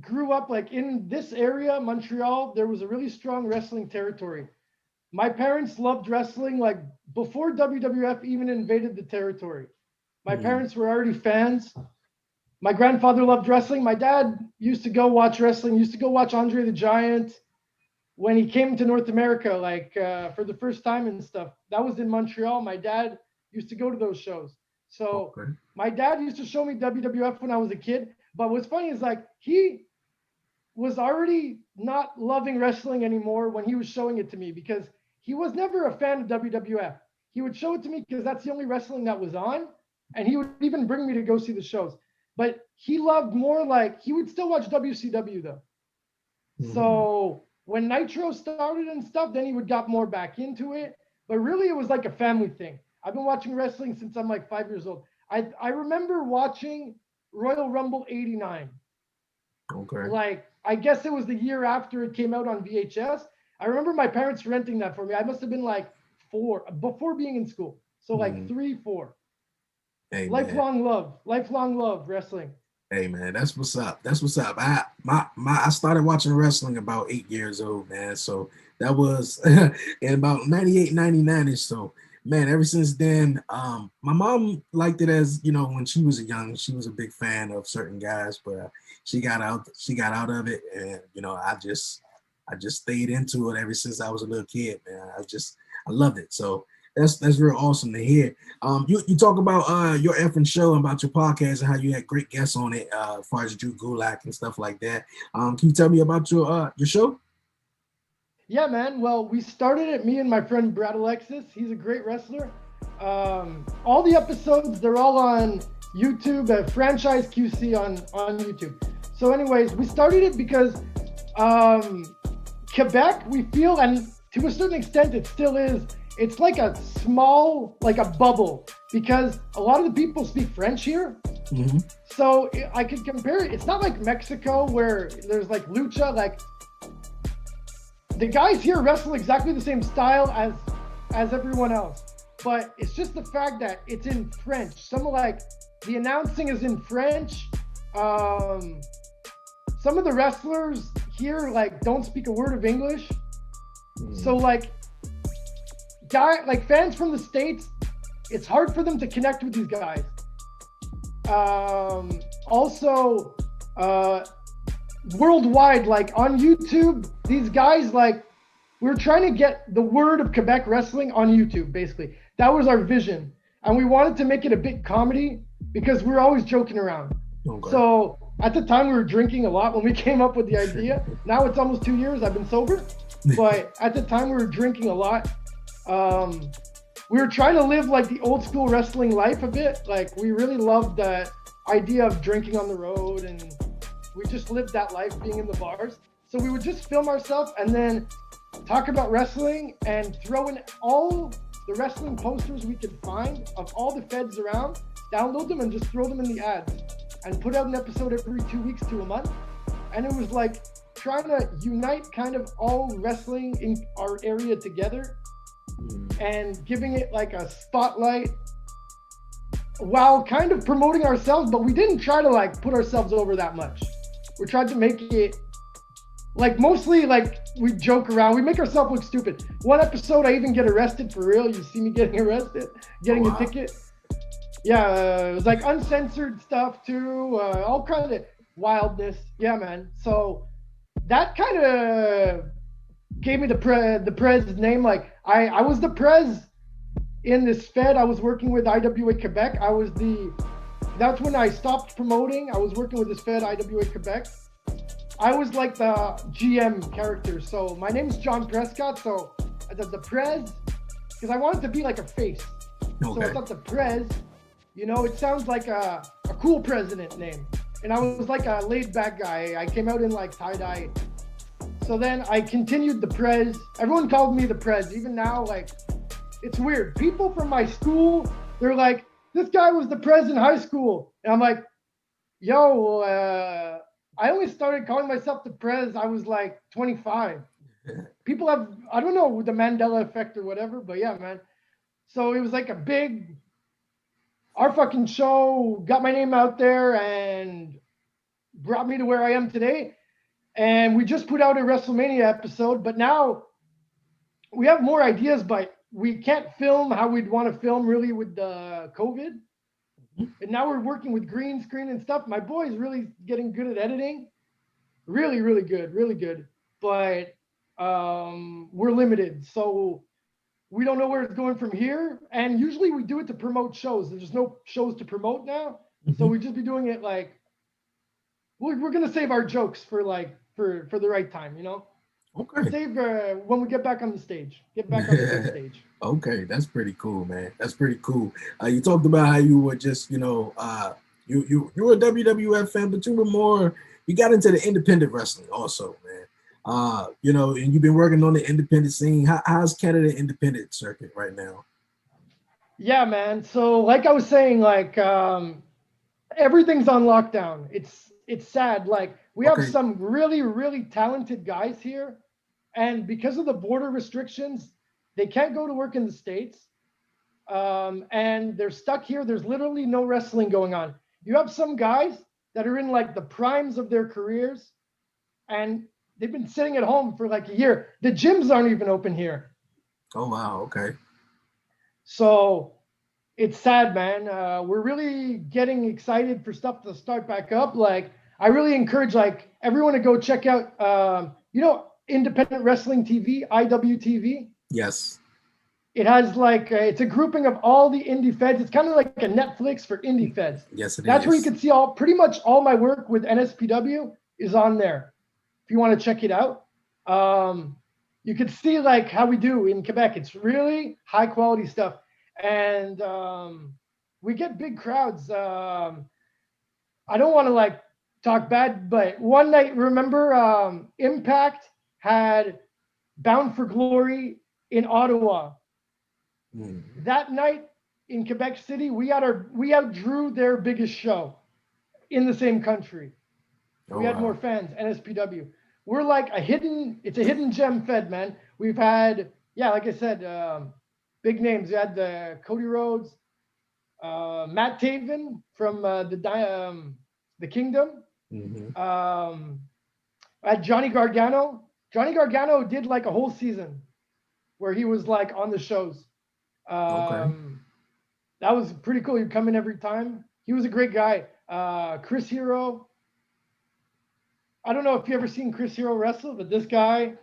grew up like in this area, Montreal. There was a really strong wrestling territory. My parents loved wrestling like before WWF even invaded the territory. My parents were already fans. My grandfather loved wrestling. My dad used to go watch wrestling, used to go watch Andre the Giant when he came to North America, like for the first time and stuff. That was in Montreal. My dad used to go to those shows. So my dad used to show me WWF when I was a kid. But what's funny is like he was already not loving wrestling anymore when he was showing it to me because he was never a fan of WWF. He would show it to me because that's the only wrestling that was on. And he would even bring me to go see the shows. But he loved more like, he would still watch WCW though. So when Nitro started and stuff, then he would get more back into it. But really it was like a family thing. I've been watching wrestling since I'm like 5 years old. I remember watching Royal Rumble 89.
Okay.
Like, I guess it was the year after it came out on VHS. I remember my parents renting that for me. I must have been like 4 before being in school. So like 3, 4.
Hey,
lifelong love wrestling.
Hey man, that's what's up. I started watching wrestling about 8 years old, man. So that was in about 98, 99 ish. So man, ever since then, my mom liked it as, you know, when she was young, she was a big fan of certain guys, but she got out of it, and you know, I just stayed into it ever since I was a little kid, man. I loved it. So that's real awesome to hear. You talk about your effing show and about your podcast and how you had great guests on it, as far as Drew Gulak and stuff like that. Can you tell me about your show?
Yeah, man. Well, we started it, me and my friend Brad Alexis. He's a great wrestler. All the episodes, they're all on YouTube at Franchise QC on YouTube. So anyways, we started it because Quebec, we feel, and to a certain extent it still is, it's like a small, like a bubble, because a lot of the people speak French here.
Mm-hmm.
So I could compare it. It's not like Mexico where there's like lucha, like the guys here wrestle exactly the same style as everyone else. But it's just the fact that it's in French. Some of like the announcing is in French. Some of the wrestlers here like don't speak a word of English. So like fans from the States, it's hard for them to connect with these guys. Also, worldwide, like on YouTube, these guys, like, we're trying to get the word of Quebec wrestling on YouTube, basically. That was our vision. And we wanted to make it a bit comedy because we're always joking around. Okay. So at the time we were drinking a lot when we came up with the idea. Now it's almost 2 years I've been sober, but at the time we were drinking a lot. we were trying to live like the old school wrestling life a bit. Like we really loved that idea of drinking on the road, and we just lived that life being in the bars. So we would just film ourselves and then talk about wrestling and throw in all the wrestling posters we could find of all the feds around, download them and just throw them in the ads and put out an episode every 2 weeks to a month. And it was like trying to unite kind of all wrestling in our area together and giving it like a spotlight while kind of promoting ourselves, but we didn't try to like put ourselves over that much. We tried to make it like mostly like we joke around. We make ourselves look stupid. One episode, I even get arrested for real. You see me getting arrested, getting a ticket. Yeah, it was like uncensored stuff too. All kind of wildness. Yeah, man. So that kind of gave me the Prez name. Like I was the Prez in this Fed. I was working with IWA Quebec. That's when I stopped promoting. I was working with this Fed, IWA Quebec. I was like the GM character. So my name is John Prescott. So the Prez, because I wanted to be like a face. Okay. So I thought the Prez, you know, it sounds like a cool president name. And I was like a laid back guy. I came out in like tie-dye. So then I continued the Prez. Everyone called me the Prez. Even now, like, it's weird. People from my school, they're like, this guy was the Prez in high school. And I'm like, yo, I only started calling myself the Prez. I was like 25. People have, I don't know, the Mandela effect or whatever, but yeah, man. So it was like our fucking show got my name out there and brought me to where I am today. And we just put out a WrestleMania episode, but now we have more ideas, but we can't film how we'd want to film really with the COVID. And now we're working with green screen and stuff. My boy is really getting good at editing. Really, really good, really good. But we're limited. So we don't know where it's going from here. And usually we do it to promote shows. There's no shows to promote now. So we just be doing it like, we're going to save our jokes for like, for the right time, you know? Okay. Save when we get back on the stage. Get back on the stage.
Okay, that's pretty cool, man. That's pretty cool. You talked about how you were just, you know, you were a WWF fan, but you got into the independent wrestling also, man. You know, and you've been working on the independent scene. How's Canada independent circuit right now?
Yeah, man. So like I was saying, like everything's on lockdown. It's sad. Like we have some really, really talented guys here. And because of the border restrictions, they can't go to work in the States. And they're stuck here. There's literally no wrestling going on. You have some guys that are in like the primes of their careers and they've been sitting at home for like a year. The gyms aren't even open here.
Oh, wow. Okay.
So it's sad, man. We're really getting excited for stuff to start back up. Like, I really encourage like everyone to go check out, you know, Independent Wrestling TV, IWTV.
Yes.
It has like, it's a grouping of all the indie feds. It's kind of like a Netflix for indie feds.
Yes,
That's where you can see pretty much all my work with NSPW is on there. If you want to check it out. You can see like how we do in Quebec. It's really high quality stuff. And we get big crowds. I don't want to like talk bad, but one night, remember Impact had Bound for Glory in Ottawa. That night in Quebec City, we outdrew their biggest show in the same country. We had more fans, NSPW. We're like it's a hidden gem fed, man. We've had, like I said, big names. We had Cody Rhodes, Matt Taven from the Kingdom. I had Johnny Gargano. Johnny Gargano did like a whole season where he was like on the shows. That was pretty cool. He'd come in every time. He was a great guy. Chris Hero. I don't know if you ever seen Chris Hero wrestle, but this guy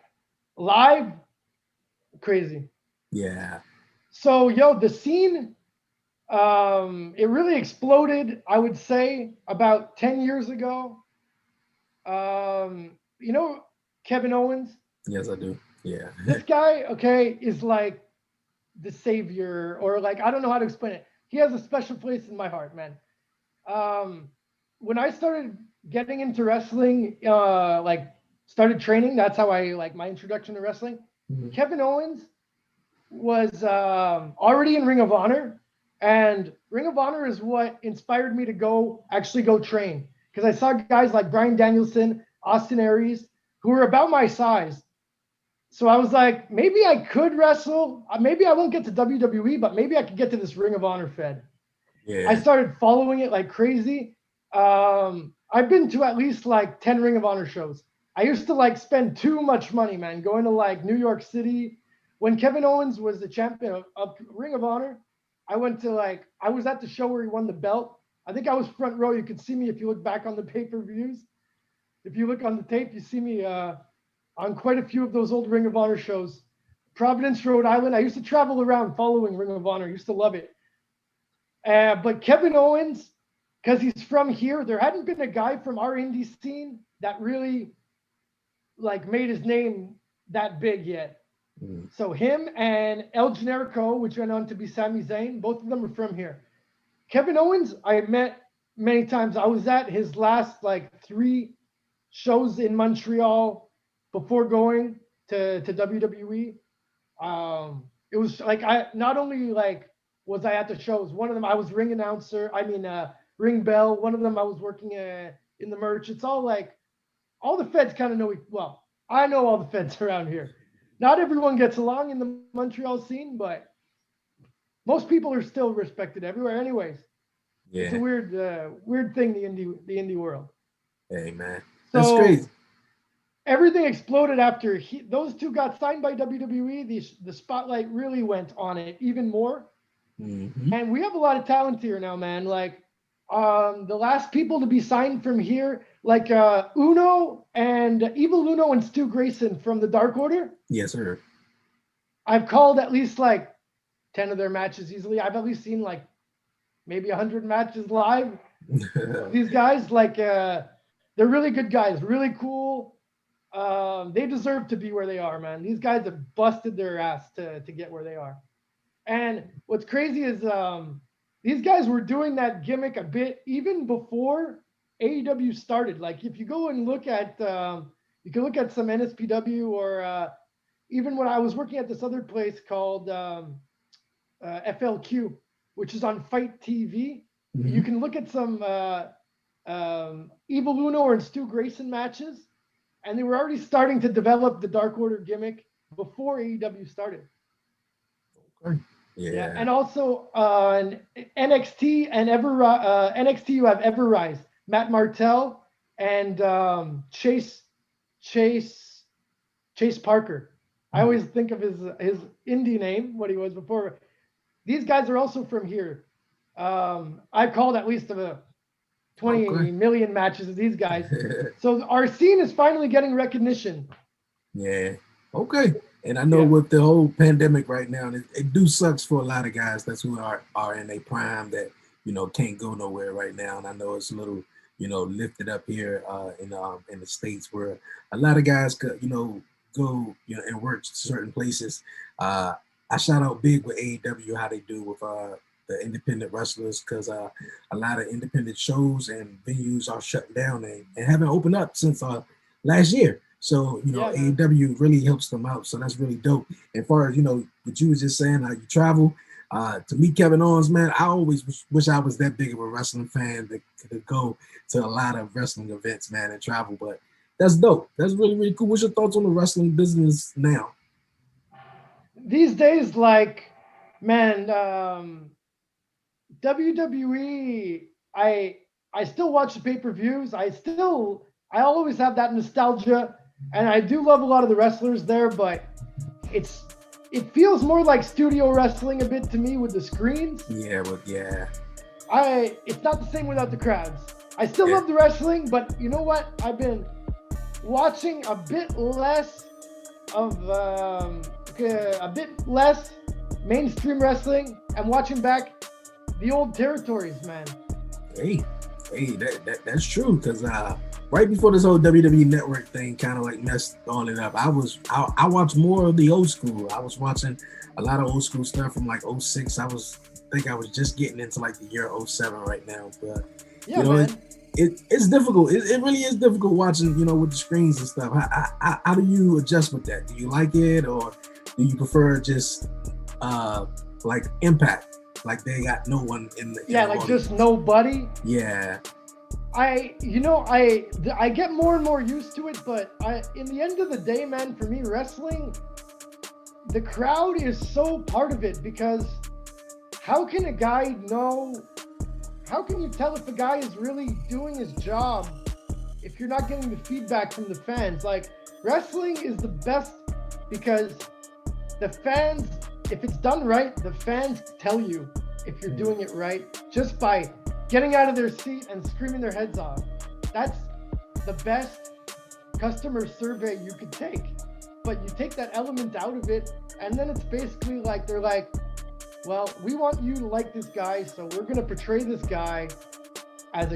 live, crazy.
Yeah.
So, the scene, it really exploded, I would say, about 10 years ago. You know Kevin Owens?
Yes, I do. Yeah.
This guy, is like the savior, or like, I don't know how to explain it. He has a special place in my heart, man. When I started getting into wrestling, like started training, that's how I like my introduction to wrestling.
Mm-hmm.
Kevin Owens was already in Ring of Honor, and Ring of Honor is what inspired me to actually go train, because I saw guys like Bryan Danielson, Austin Aries, who were about my size. So I was like, maybe I could wrestle. Maybe I won't get to WWE, but maybe I could get to this Ring of Honor Fed.
Yeah.
I started following it like crazy. I've been to at least like 10 Ring of Honor shows. I used to like spend too much money, man, going to like New York City. When Kevin Owens was the champion of Ring of Honor, I was at the show where he won the belt. I think I was front row. You could see me if you look back on the pay-per-views. If you look on the tape, you see me on quite a few of those old Ring of Honor shows. Providence, Rhode Island. I used to travel around following Ring of Honor. I used to love it. But Kevin Owens, because he's from here, there hadn't been a guy from our indie scene that really like made his name that big yet. Mm. So him and El Generico, which went on to be Sami Zayn, both of them are from here. Kevin Owens, I met many times. I was at his last like 3 shows in Montreal before going to WWE. It was like, I not only like was I at the shows, one of them I was ring announcer, ring bell. One of them I was working in the merch. It's all like, all the feds kind of know, well, I know all the feds around here. Not everyone gets along in the Montreal scene, but most people are still respected everywhere anyways. Yeah. It's a weird thing, the indie world.
Hey, man. That's crazy.
Everything exploded after those two got signed by WWE. The spotlight really went on it even more. Mm-hmm. And we have a lot of talent here now, man. Like the last people to be signed from here, like Evil Uno and Stu Grayson from the Dark Order.
Yes, sir.
I've called at least like 10 of their matches easily. I've at least seen like maybe 100 matches live. These guys, like, they're really good guys, really cool. They deserve to be where they are, man. These guys have busted their ass to get where they are. And what's crazy is these guys were doing that gimmick a bit even before AEW started. Like if you go and look at, you can look at some NSPW or even when I was working at this other place called FLQ, which is on Fight TV. Mm-hmm. You can look at some Evil Uno or Stu Grayson matches, and they were already starting to develop the Dark Order gimmick before AEW started.
Okay. Yeah.
And also NXT and NXT, you have Everrise, Matt Martell, and Chase Parker. I always think of his indie name, what he was before. These guys are also from here. I've called at least 20 million matches of these guys. So our scene is finally getting recognition.
Yeah. Okay. And I know with the whole pandemic right now, it do sucks for a lot of guys that's who are in a prime that, can't go nowhere right now. And I know it's a little, lifted up here in the States where a lot of guys could, go, and work certain places. I shout out big with AEW, how they do with the independent wrestlers, because a lot of independent shows and venues are shut down and haven't opened up since last year. So, AEW really helps them out. So that's really dope. And far as, what you was just saying, how you travel, to meet Kevin Owens, man, I always wish I was that big of a wrestling fan that could go to a lot of wrestling events, man, and travel. But that's dope. That's really, really cool. What's your thoughts on the wrestling business now?
These days, like, man, WWE, I still watch the pay-per-views. I always have that nostalgia, and I do love a lot of the wrestlers there, but it feels more like studio wrestling a bit to me with the screens.
Yeah.
It's not the same without the crowds. I still love the wrestling, but you know what? I've been watching a bit less mainstream wrestling and watching back the old territories, man.
That's true. Because right before this whole WWE Network thing kind of like messed all it up, I watched more of the old school. I was watching a lot of old school stuff from like '06. I was just getting into like the year '07 right now. But
yeah, man.
It's difficult. It really is difficult watching, with the screens and stuff. How do you adjust with that? Do you like it, or do you prefer just like Impact? Like they got no one in the
just nobody.
Yeah.
I get more and more used to it, but in the end of the day, man, for me, wrestling, the crowd is so part of it, because how can you tell if a guy is really doing his job if you're not getting the feedback from the fans? Like, wrestling is the best because the fans, if it's done right, the fans tell you if you're doing it right just by getting out of their seat and screaming their heads off. That's the best customer survey you could take. But you take that element out of it, and then it's basically like they're like, well, we want you to like this guy, so we're going to portray this guy as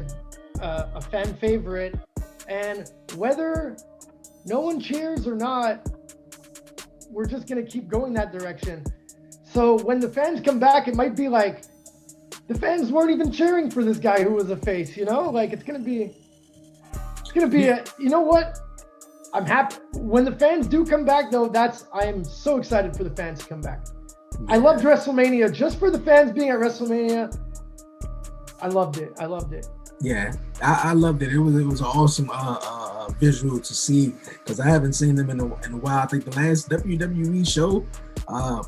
a fan favorite. And whether no one cheers or not, we're just going to keep going that direction. So when the fans come back, it might be like the fans weren't even cheering for this guy who was a face, Like it's going to be you know what? I'm happy when the fans do come back, though. I am so excited for the fans to come back. I loved WrestleMania just for the fans being at WrestleMania. I loved it.
Yeah, I loved it. It was an awesome visual to see, because I haven't seen them in a while. I think the last WWE show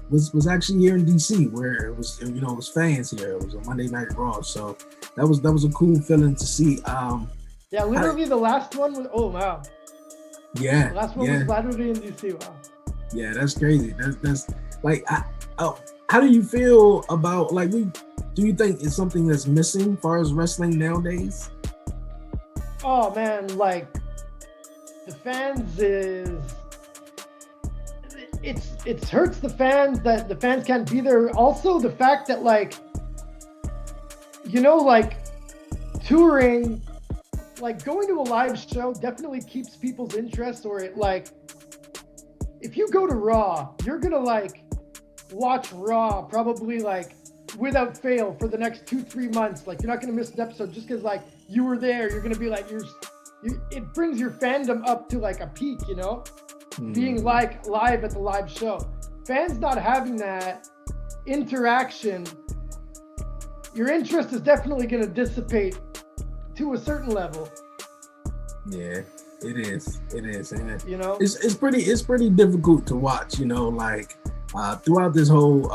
was actually here in DC, where it was it was fans here. It was a Monday Night Raw, so that was a cool feeling to see.
Yeah, literally the last one was, oh wow.
Yeah,
the last one was literally in DC. Wow.
Yeah, that's crazy. That's like, how do you feel about do you think it's something that's missing as far as wrestling nowadays?
Oh man, like the fans it hurts the fans that the fans can't be there. Also the fact that touring, going to a live show definitely keeps people's interest, or if you go to Raw, you're gonna watch Raw probably without fail for the next 2-3 months. You're not gonna miss an episode just because you were there. You're gonna be it brings your fandom up to a peak, being live at the live show. Fans not having that interaction, your interest is definitely gonna dissipate to a certain level.
Yeah, it is. And it's pretty difficult to watch. Throughout this whole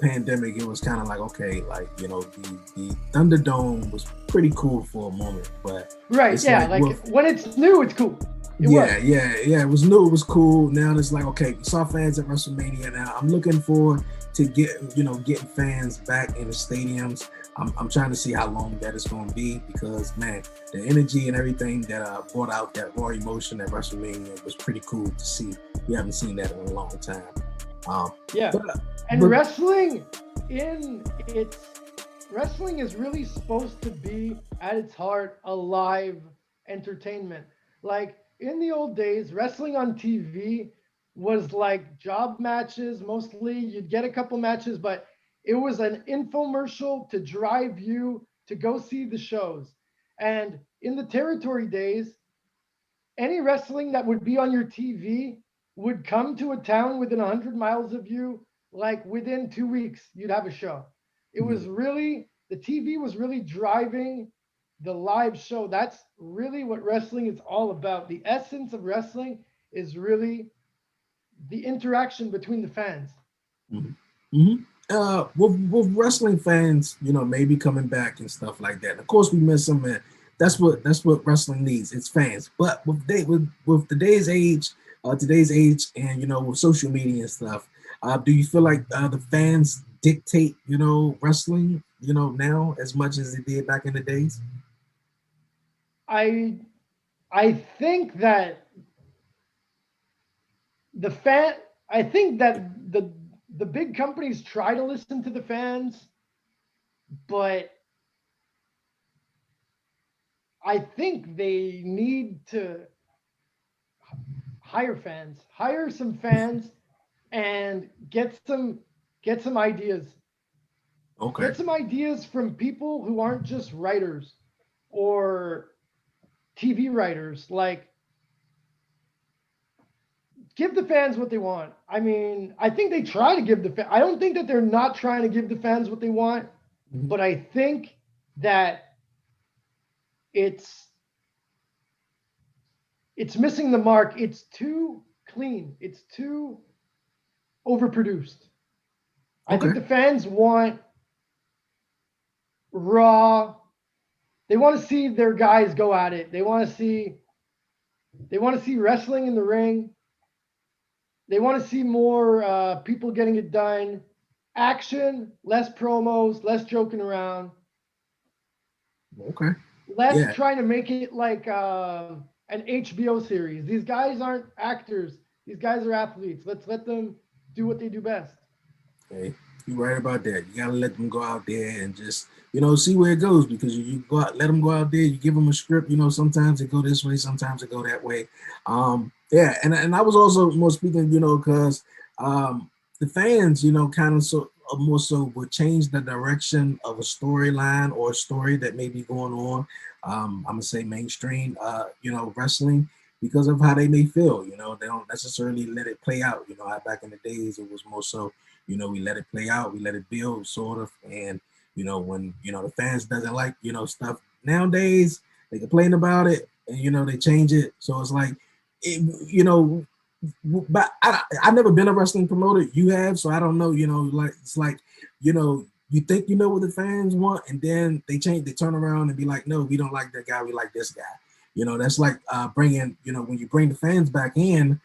pandemic, it was kind of okay, the Thunderdome was pretty cool for a moment, but
right, yeah, when it's new, it's cool.
It was new, it was cool. Now it's okay, we saw fans at WrestleMania. Now I'm looking forward to getting fans back in the stadiums. I'm trying to see how long that is going to be, because man, the energy and everything that brought out that raw emotion at WrestleMania was pretty cool to see. We haven't seen that in a long time.
Wrestling is really supposed to be at its heart a live entertainment. In the old days, wrestling on TV was job matches mostly. You'd get a couple matches, but it was an infomercial to drive you to go see the shows. And in the territory days, any wrestling that would be on your TV would come to a town within 100 miles of you. Within 2 weeks, you'd have a show. It was really, the TV was really driving the live show. That's really what wrestling is all about. The essence of wrestling is really the interaction between the fans.
With wrestling fans, maybe coming back and stuff like that. Of course, we miss them, and that's what wrestling needs. It's fans. But with today's age, and with social media and stuff, do you feel like the fans dictate, wrestling, now as much as they did back in the days?
I think that the big companies try to listen to the fans, but I think they need to hire some fans, and get some ideas.
Okay.
Get some ideas from people who aren't just writers or TV writers. Like, give the fans what they want. I mean, I think they try to give I don't think that they're not trying to give the fans what they want, but I think that it's missing the mark. It's too clean. It's too overproduced. I think the fans want raw. They want to see their guys go at it. They want to see wrestling in the ring. They want to see more people getting it done. Action, less promos, less joking around.
Okay.
Less trying to make it like an HBO series. These guys aren't actors. These guys are athletes. Let's let them do what they do best.
Okay. You're right about that. You gotta let them go out there and just, see where it goes, because you go out, let them go out there. You give them a script. Sometimes it go this way, sometimes it go that way. Yeah, and I was also more speaking, because the fans, kind of more so would change the direction of a storyline or a story that may be going on. I'm gonna say mainstream, wrestling, because of how they may feel. They don't necessarily let it play out. Back in the days, it was more so, we let it play out, we let it build, sort of, and when the fans doesn't like stuff nowadays, they complain about it, and they change it. So it's like, but I've never been a wrestling promoter. You have, so I don't know. Like it's like, you think what the fans want, and then they turn around and be like, no, we don't like that guy, we like this guy. That's like bringing, when you bring the fans back in,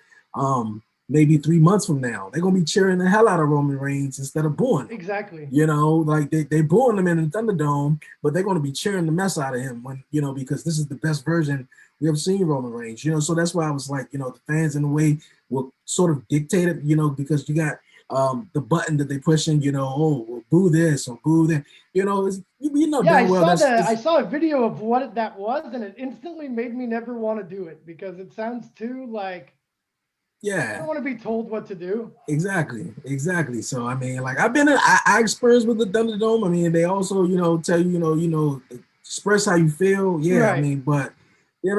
maybe 3 months from now, they're gonna be cheering the hell out of Roman Reigns instead of booing him.
Exactly.
Like they booing him in the Thunderdome, but they're gonna be cheering the mess out of him when because this is the best version we have seen Roman Reigns. So that's why I was like, the fans in a way will sort of dictate it, because you got the button that they pushing, well, boo this or boo that,
I saw a video of what that was, and it instantly made me never want to do it, because it sounds too like, I don't want to be told what to do.
Exactly. So I mean, like I experienced with the Thunderdome. I mean, they also tell you express how you feel. Yeah, right. I mean, but I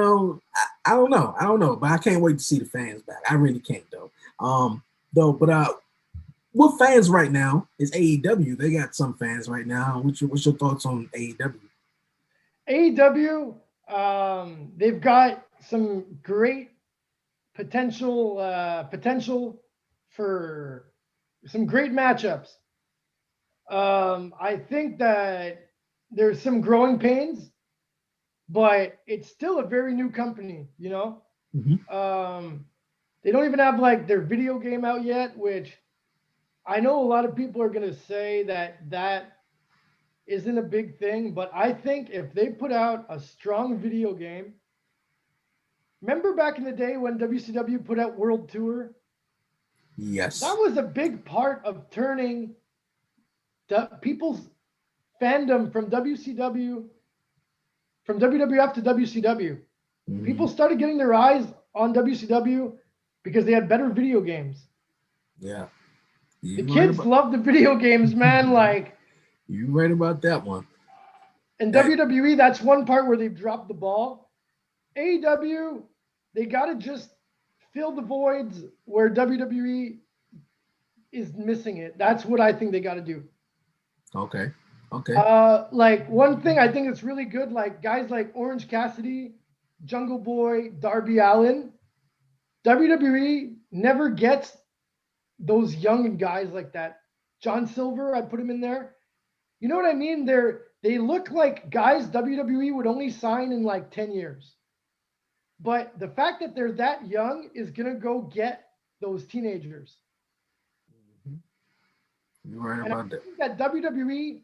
don't know, but I can't wait to see the fans back. I really can't though. But what fans right now is AEW. They got some fans right now. What's your thoughts on AEW?
AEW, they've got some great potential for some great matchups. I think that there's some growing pains, but it's still a very new company,
Mm-hmm.
They don't even have like their video game out yet, which I know a lot of people are going to say that isn't a big thing, but I think if they put out a strong video game. Remember back in the day when WCW put out World Tour?
Yes.
That was a big part of turning people's fandom from WCW, from WWF to WCW.
Mm-hmm.
People started getting their eyes on WCW because they had better video games.
Yeah.
The kids love the video games, man. Like,
you're right about that one.
And WWE, that's one part where they've dropped the ball. AEW, they got to just fill the voids where WWE is missing it. That's what I think they got to do.
Okay.
Like one thing I think it's really good, like guys like Orange Cassidy, Jungle Boy, Darby Allin. WWE never gets those young guys like that. John Silver, I put him in there. You know what I mean? They look like guys WWE would only sign in like 10 years. But the fact that they're that young is going to go get those teenagers.
You're right about that.
I think that WWE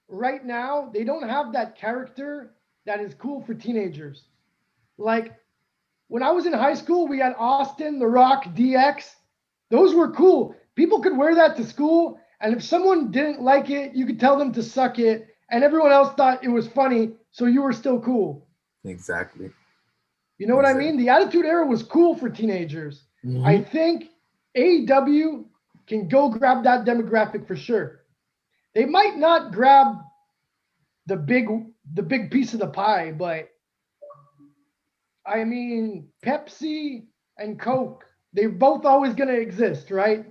right now, they don't have that character that is cool for teenagers. Like when I was in high school, we had Austin, The Rock, DX. Those were cool. People could wear that to school. And if someone didn't like it, you could tell them to suck it. And everyone else thought it was funny. So you were still cool.
Exactly.
You know what I mean? The Attitude Era was cool for teenagers.
Mm-hmm.
I think AEW can go grab that demographic for sure. They might not grab the big piece of the pie, but I mean, Pepsi and Coke, they're both always going to exist, right?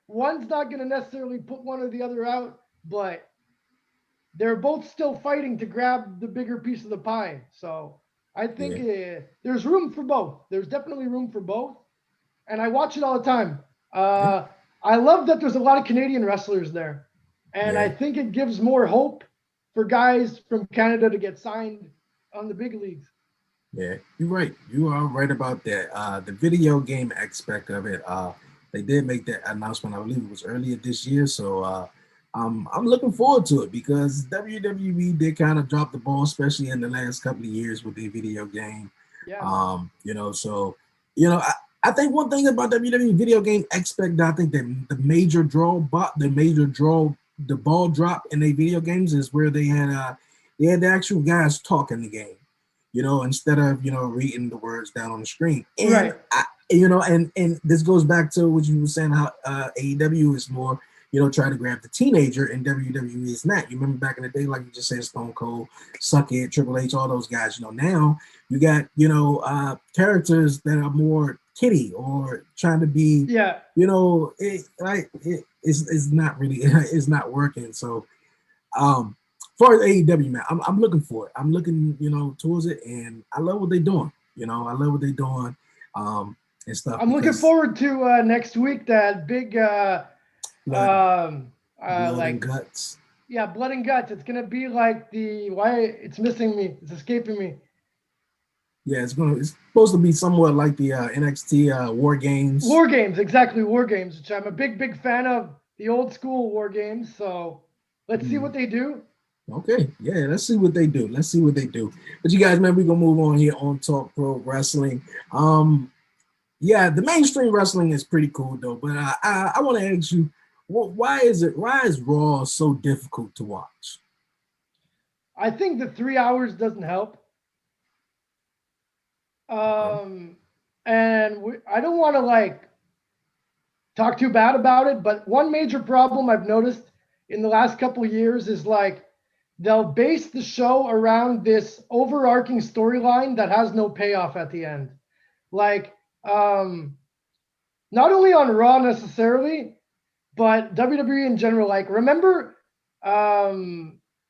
One's not going to necessarily put one or the other out, but they're both still fighting to grab the bigger piece of the pie. So I think there's room for both. There's definitely room for both. And I watch it all the time. I love that there's a lot of Canadian wrestlers there. And I think it gives more hope for guys from Canada to get signed on the big leagues.
Yeah, you're right. You are right about that. The video game aspect of it, they did make that announcement. I believe it was earlier this year. So I'm looking forward to it because WWE did kind of drop the ball, especially in the last couple of years with the video game.
Yeah.
I think one thing about WWE video game aspect, I think that the major draw, the ball drop in their video games is where they had the actual guys talking the game. Instead of, reading the words down on the screen. And, and this goes back to what you were saying, how AEW is more, trying to grab the teenager and WWE is not. You remember back in the day, like you just said, Stone Cold, Suck It, Triple H, all those guys, now you got, characters that are more kiddie or trying to be, it's not really, it's not working. So, as far as AEW, man, I'm looking for it. I'm looking, towards it, and I love what they're doing. I love what they're doing, and stuff.
I'm looking forward to next week, that big
blood and guts.
Yeah, blood and guts. It's gonna be like it's missing me. It's escaping me.
Yeah, it's supposed to be somewhat like the NXT War Games.
War Games, exactly, War Games, which I'm a big fan of, the old school War Games. So let's see what they do.
Okay, yeah, let's see what they do. But you guys, man, we're gonna move on here on Talk Pro Wrestling. Yeah, the mainstream wrestling is pretty cool though, but I want to ask you, why is Raw so difficult to watch?
I think the 3 hours doesn't help. And I don't want to talk too bad about it, but one major problem I've noticed in the last couple of years is they'll base the show around this overarching storyline that has no payoff at the end. Not only on Raw necessarily, but WWE in general. Remember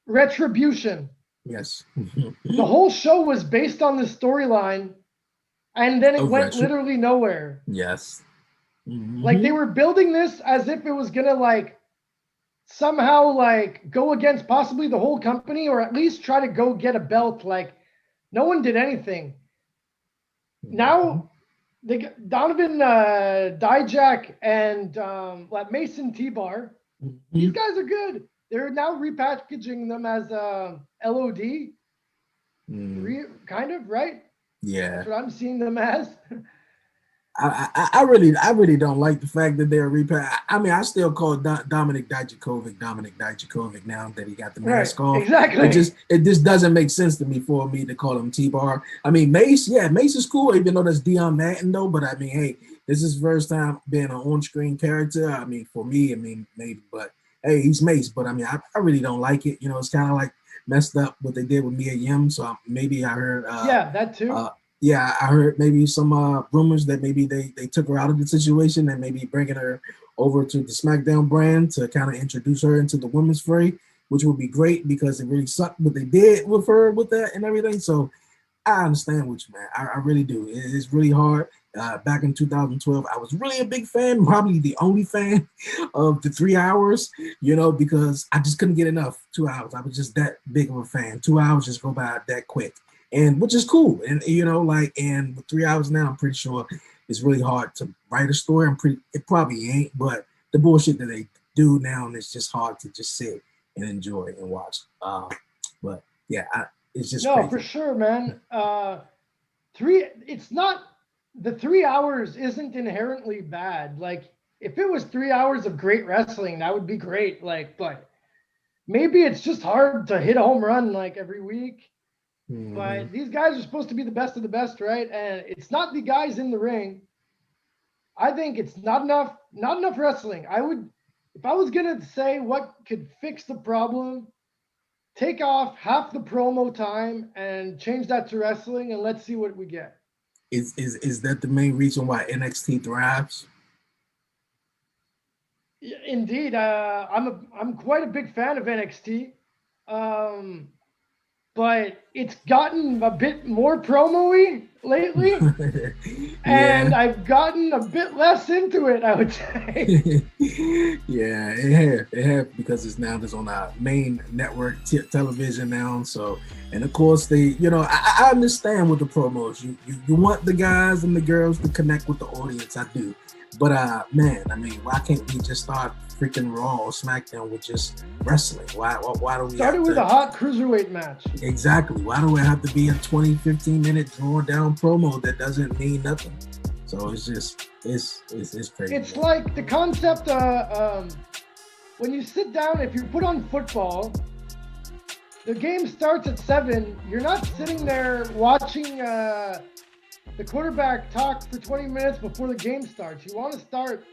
Retribution?
Yes.
The whole show was based on the storyline, and then it went literally nowhere.
Yes.
Mm-hmm. They were building this as if it was gonna somehow go against possibly the whole company, or at least try to go get a belt. No one did anything. Now they got Donovan Dijak and Mason T-Bar. These guys are good. They're now repackaging them as LOD. Kind of, right?
Yeah.
That's what I'm seeing them as.
I really don't like the fact that they're I mean, I still call Dominic Dijakovic now that he got the mask off.
Exactly.
It just doesn't make sense to me for me to call him T-Bar. I mean, Mace is cool, even though that's Dion Madden though. But I mean, hey, this is his first time being an on-screen character. I mean, for me, maybe, but hey, he's Mace. But I mean, I really don't like it. It's kind of messed up what they did with Mia Yim. So maybe I heard.
That too.
Yeah, I heard maybe some rumors that maybe they took her out of the situation and maybe bringing her over to the SmackDown brand to kind of introduce her into the women's fray, which would be great because it really sucked what they did with her with that and everything. So I understand what you mean. I really do. It's really hard. Back in 2012, I was really a big fan, probably the only fan of the 3 hours, because I just couldn't get enough 2 hours. I was just that big of a fan. 2 hours just go by that quick. And which is cool. And, and with 3 hours now, I'm pretty sure it's really hard to write a story. It probably ain't, but the bullshit that they do now, and it's just hard to just sit and enjoy and watch. But yeah, it's just crazy.
For sure, man. It's not, the 3 hours isn't inherently bad. If it was 3 hours of great wrestling, that would be great. But maybe it's just hard to hit a home run every week. But these guys are supposed to be the best of the best, right? And it's not the guys in the ring. I think it's not enough wrestling. If I was gonna say what could fix the problem, take off half the promo time and change that to wrestling, and let's see what we get.
Is that the main reason why NXT thrives?
Indeed, I'm quite a big fan of NXT, but it's gotten a bit more promo-y lately, and I've gotten a bit less into it, I would say.
Yeah, it have because it's on our main network television now. So, and of course I understand with the promos, you want the guys and the girls to connect with the audience. I do. But man, I mean, why can't we just start freaking Raw or SmackDown with just wrestling? Why do we
started with a hot cruiserweight match? Exactly.
Why do it have to be a 20-15 minute drawn down promo that doesn't mean nothing? So it's just it's crazy.
It's like the concept when you sit down, if you put on football, the game starts at 7. You're not sitting there watching the quarterback talk for 20 minutes before the game starts. You want to start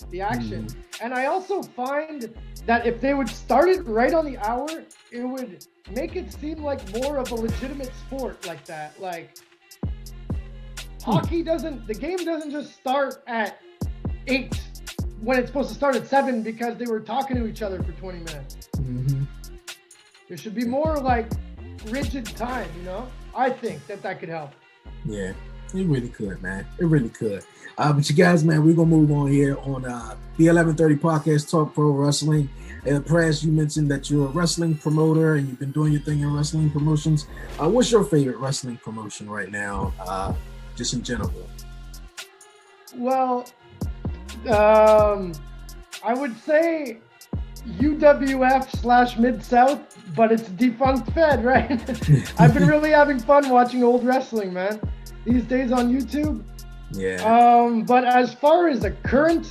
the action. And I also find that if they would start it right on the hour, it would make it seem like more of a legitimate sport like that. Like hockey the game doesn't just start at 8 when it's supposed to start at 7 because they were talking to each other for 20 minutes. There should be more like rigid time, I think that could help.
Yeah, it really could, man. It really could. But you guys, man, we're going to move on here on the 1130 podcast, Talk Pro Wrestling. Prez, you mentioned that you're a wrestling promoter and you've been doing your thing in wrestling promotions. What's your favorite wrestling promotion right now, just in general?
Well, I would say UWF / Mid-South, but it's defunct Fed, right? I've been really having fun watching old wrestling, man, these days on YouTube.
Yeah.
But as far as the current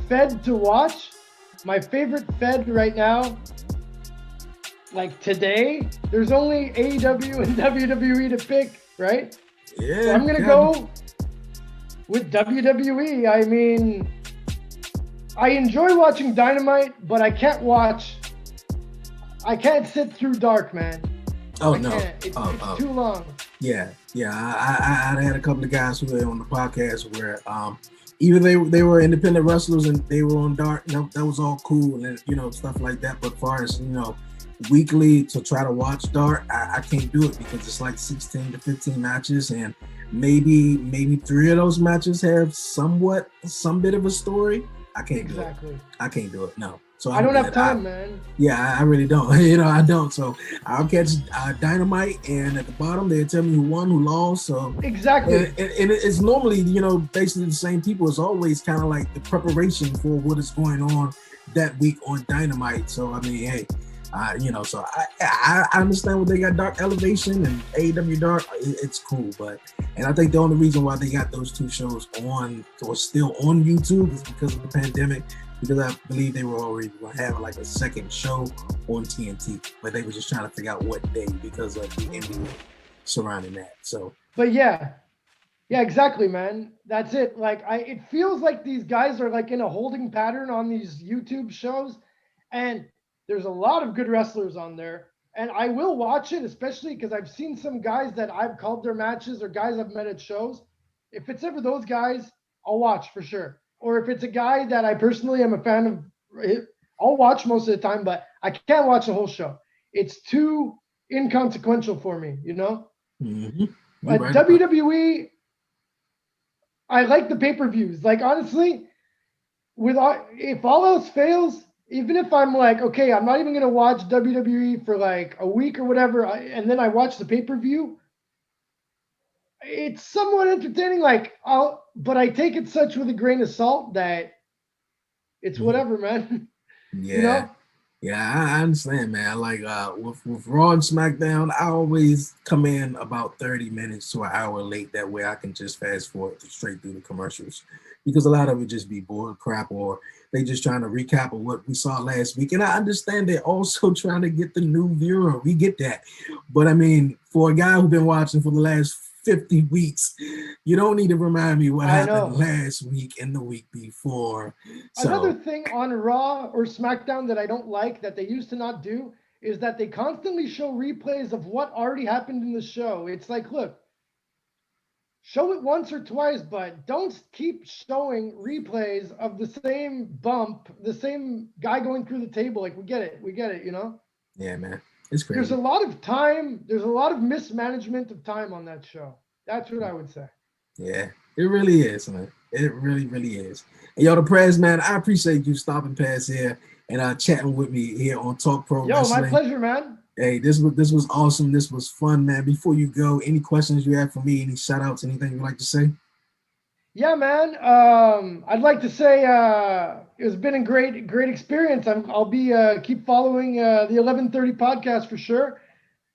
Fed to watch, my favorite Fed right now, like today, there's only AEW and WWE to pick, right?
Yeah.
So I'm going to go with WWE. I mean, I enjoy watching Dynamite, but I can't sit through Dark, man.
Oh,
I
no.
Can't. It's too long.
Yeah. I had a couple of guys who were on the podcast where either they were independent wrestlers and they were on Dark. That was all cool and stuff like that. But as far as weekly to try to watch Dark, I can't do it because it's like 16 to 15 matches and maybe 3 of those matches have some bit of a story. I can't do it. I can't do it. No. So
I don't have time, man.
Yeah, I really don't. I don't. So I'll catch Dynamite, and at the bottom they'll tell me who won, who lost. So
exactly.
And it's normally basically the same people. It's always kind of like the preparation for what is going on that week on Dynamite. So I mean, hey, so I understand what they got Dark Elevation and AEW Dark. It's cool, and I think the only reason why they got those 2 shows on or still on YouTube is because of the pandemic. Because I believe they were already going to have like a second show on TNT, but they were just trying to figure out what day because of the NBA surrounding that. So,
but yeah, exactly, man. That's it. Like it feels like these guys are like in a holding pattern on these YouTube shows, and there's a lot of good wrestlers on there, and I will watch it, especially because I've seen some guys that I've called their matches or guys I've met at shows. If it's ever those guys, I'll watch for sure. Or if it's a guy that I personally am a fan of, I'll watch most of the time, but I can't watch the whole show. It's too inconsequential for me,
Mm-hmm.
But right. WWE, I like the pay-per-views. Like, honestly, if all else fails, even if I'm like, okay, I'm not even going to watch WWE for like a week or whatever, and then I watch the pay-per-view, it's somewhat entertaining. But I take it such with a grain of salt that it's whatever, man.
Yeah. Yeah, I understand, man. Like with Raw and SmackDown, I always come in about 30 minutes to an hour late. That way I can just fast forward straight through the commercials. Because a lot of it just be bull crap, or they just trying to recap of what we saw last week. And I understand they're also trying to get the new viewer. We get that. But I mean, for a guy who's been watching for the last 50 weeks, you don't need to remind me what happened last week and the week before.
Another thing on Raw or SmackDown that I don't like that they used to not do is that they constantly show replays of what already happened in the show. It's like, look, show it once or twice, but don't keep showing replays of the same bump, the same guy going through the table. Like, we get it, you know?
Yeah, man. It's crazy.
There's a lot of time. There's a lot of mismanagement of time on that show. That's what I would say.
Yeah, it really is, man. It really, really is. And yo, the Prez, man, I appreciate you stopping past here and chatting with me here on Talk Pro Wrestling.
My pleasure, man.
Hey, this was awesome. This was fun, man. Before you go, any questions you have for me? Any shout outs? Anything you'd like to say?
Yeah, man. I'd like to say it's been a great experience. I'll be keep following the 1130 podcast for sure.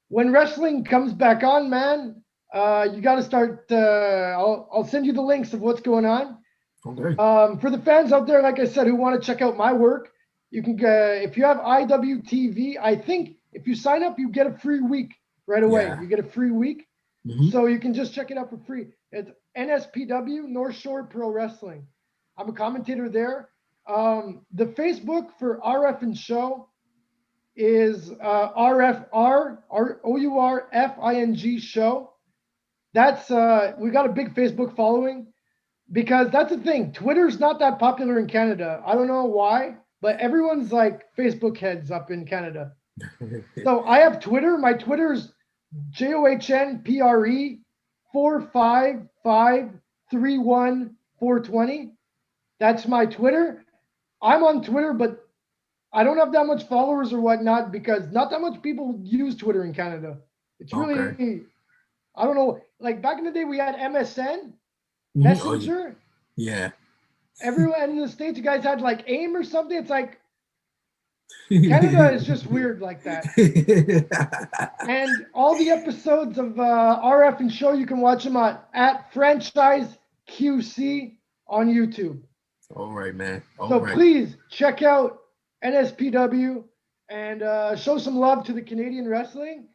When wrestling comes back on, man, you got to start. I'll send you the links of what's going on.
Okay.
For the fans out there, like I said, who want to check out my work, you can if you have IWTV. I think if you sign up, you get a free week right away. Yeah. You get a free week, so you can just check it out for free. It's NSPW, North Shore Pro Wrestling. I'm a commentator there. The Facebook for RF and Show is RFROURFING Show. That's we got a big Facebook following because that's the thing. Twitter's not that popular in Canada. I don't know why, but everyone's like Facebook heads up in Canada. So I have Twitter. My Twitter's JOHNPRE 45531 That's my Twitter. I'm on Twitter, but I don't have that much followers or whatnot because not that much people use Twitter in Canada. It's really, I don't know. Like back in the day, we had MSN, Messenger.
Yeah.
Everyone in the States, you guys had like AIM or something. It's like Canada is just weird like that. And all the episodes of RF and Show, you can watch them at Franchise QC on YouTube.
All right, man.
Please check out NSPW and show some love to the Canadian wrestling.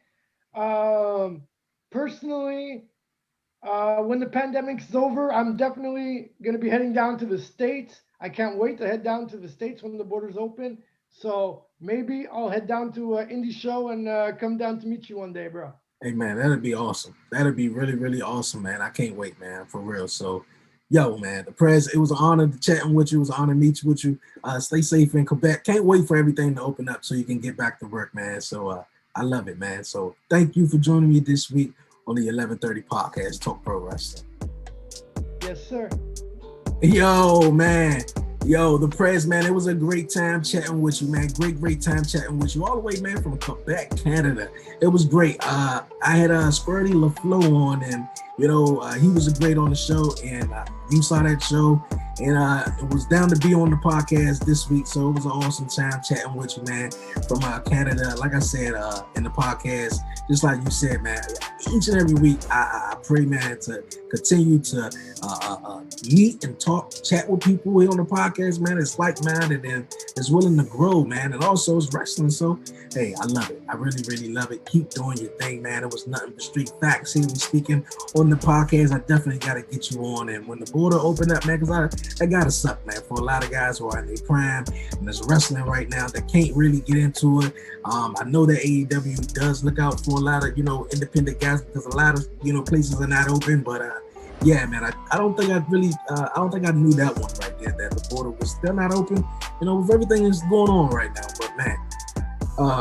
Personally, when the pandemic's over, I'm definitely going to be heading down to the States. I can't wait to head down to the States when the borders open. So maybe I'll head down to an indie show and come down to meet you one day, bro.
Hey, man, that'd be awesome. That'd be really, really awesome, man. I can't wait, man, for real. So, yo, man, the Prez, it was an honor chatting with you. It was an honor to meet with you. Stay safe in Quebec. Can't wait for everything to open up so you can get back to work, man. So I love it, man. So thank you for joining me this week on the 1130 podcast, Talk Pro Wrestling.
Yes, sir.
Yo, man. Yo, the Prez, man, it was a great time chatting with you, man. Great time chatting with you all the way, man, from Quebec, Canada. It was great. I had Spurdy LaFleur on, and, you know, he was great on the show, and you saw that show, and it was down to be on the podcast this week, so it was an awesome time chatting with you, man, from Canada. Like I said in the podcast, just like you said, man, each and every week, I pray, man, to continue to meet and talk, chat with people here on the podcast, man. It's like-minded and it's willing to grow, man, and also it's wrestling. So, hey, I love it. I really, really love it. Keep doing your thing, man. It was nothing but street facts here. We speaking on the podcast. I definitely got to get you on. And when the border open up, man, because that got to suck, man, for a lot of guys who are in their prime and there's wrestling right now that can't really get into it. I know that AEW does look out for a lot of, you know, independent guys because a lot of, you know, places are not open, but yeah, man, I don't think I knew that one right there, that the border was still not open, you know, with everything that's going on right now. But man,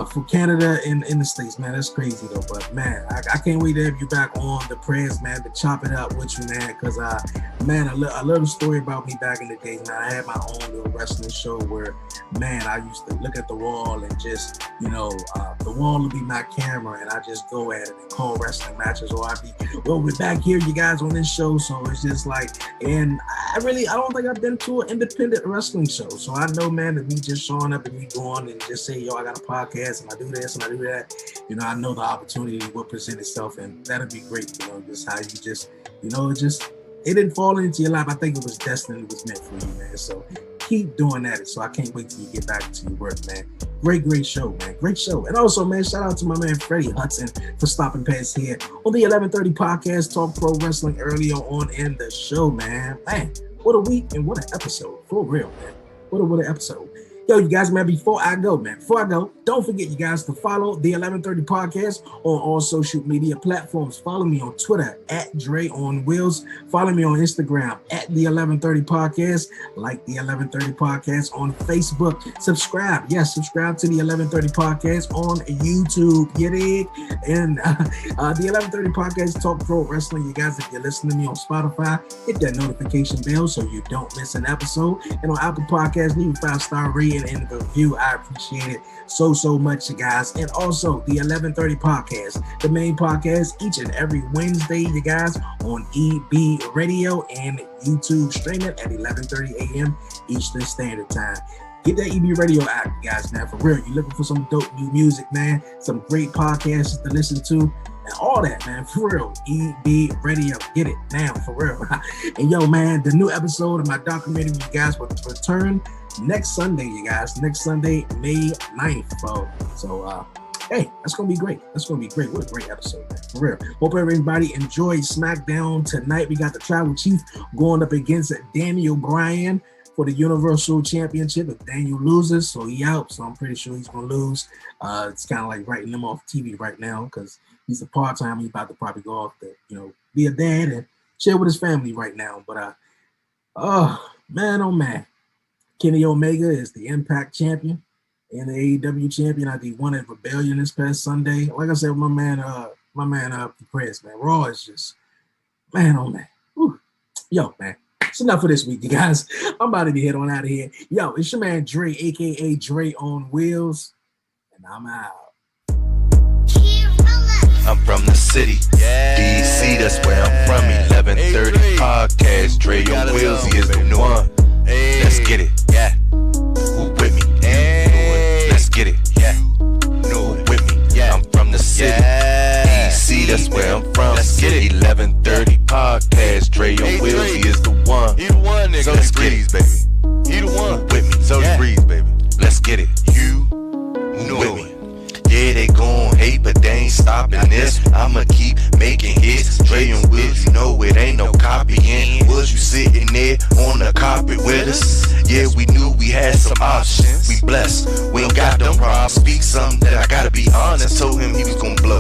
for Canada and in the States, man, that's crazy though. But man, I can't wait to have you back on the Prez, man, to chop it up with you, man, because man, I love the story about me back in the day, man. I had my own little wrestling show where, man, I used to look at the wall and just, you know, the wall would be my camera and I just go at it and call wrestling matches, or I'd be, well, we're back here, you guys, on this show. So it's just like, and I don't think I've been to an independent wrestling show. So I know, man, that me just showing up and me going and just say, yo, I got a podcast and I do this and I do that, you know, I know the opportunity will present itself and that'll be great, you know, just how you just, you know, it didn't fall into your lap. I think it was destiny. It was meant for you, man. So keep doing that. So I can't wait till you get back to your work, man. Great show, man. Great show. And also, man, shout out to my man Freddie Hudson for stopping past here on the 1130 podcast, Talk Pro Wrestling earlier on in the show, man. Man, what a week and what an episode. For real, man. What an episode. Yo, you guys, man, before I go, don't forget, you guys, to follow the 1130 podcast on all social media platforms. Follow me on Twitter at Dre on Wheels. Follow me on Instagram at the 1130 podcast. Like the 1130 podcast on Facebook. Subscribe to the 1130 podcast on YouTube. Get it? And the 1130 podcast, Talk Pro Wrestling. You guys, if you're listening to me on Spotify, hit that notification bell so you don't miss an episode. And on Apple Podcasts, leave a 5-star rating and the review. I appreciate it so much, you guys. And also the 1130 podcast, the main podcast, each and every Wednesday, you guys, on EB Radio and YouTube, streaming at 11:30 a.m. Eastern Standard Time. Get that EB Radio out, you guys, man. For real, you're looking for some dope new music, man. Some great podcasts to listen to. And all that, man, for real. EB Radio, get it now, for real. And yo, man, the new episode of my documentary, you guys, will return next Sunday, you guys. Next Sunday, May 9th, bro. So, hey, that's gonna be great. What a great episode, man. For real. Hope everybody enjoyed SmackDown tonight. We got the Tribal Chief going up against Daniel Bryan for the Universal Championship. If Daniel loses, so he out. So I'm pretty sure he's gonna lose. It's kind of like writing him off TV right now because he's a part-time. He's about to probably go off to, be a dad and share with his family right now. But oh man. Kenny Omega is the Impact champion and the AEW champion. I think won at Rebellion this past Sunday. Like I said, my man Prez, man. Raw is just, man, oh man. Whew. Yo, man. It's enough for this week, you guys. I'm about to be head on out of here. Yo, it's your man Dre, aka Dre on Wheels, and I'm out.
I'm from the city, DC, that's where I'm from. 1130 podcast, Dre on Wheels, he is the one. Let's get it, yeah. Who with me? Let's get it, yeah. Who with me? Yeah. I'm from the city, DC, that's where I'm from. Let's get it. 1130 podcast, Dre on Wheels, he is the one.
He the one, nigga.
So let's get it,
baby. He the one.
Who with me?
So the Breeze, baby.
Let's get it. Who with me? Yeah, they gon' hate, but they ain't stopping this. I'ma keep making hits. Dre and Wheels, you know it ain't no copying. Was you sitting there on the carpet with us? Yeah, we knew we had some options. We blessed, we ain't got them problems. Speak something that I gotta be honest. Told him he was gonna blow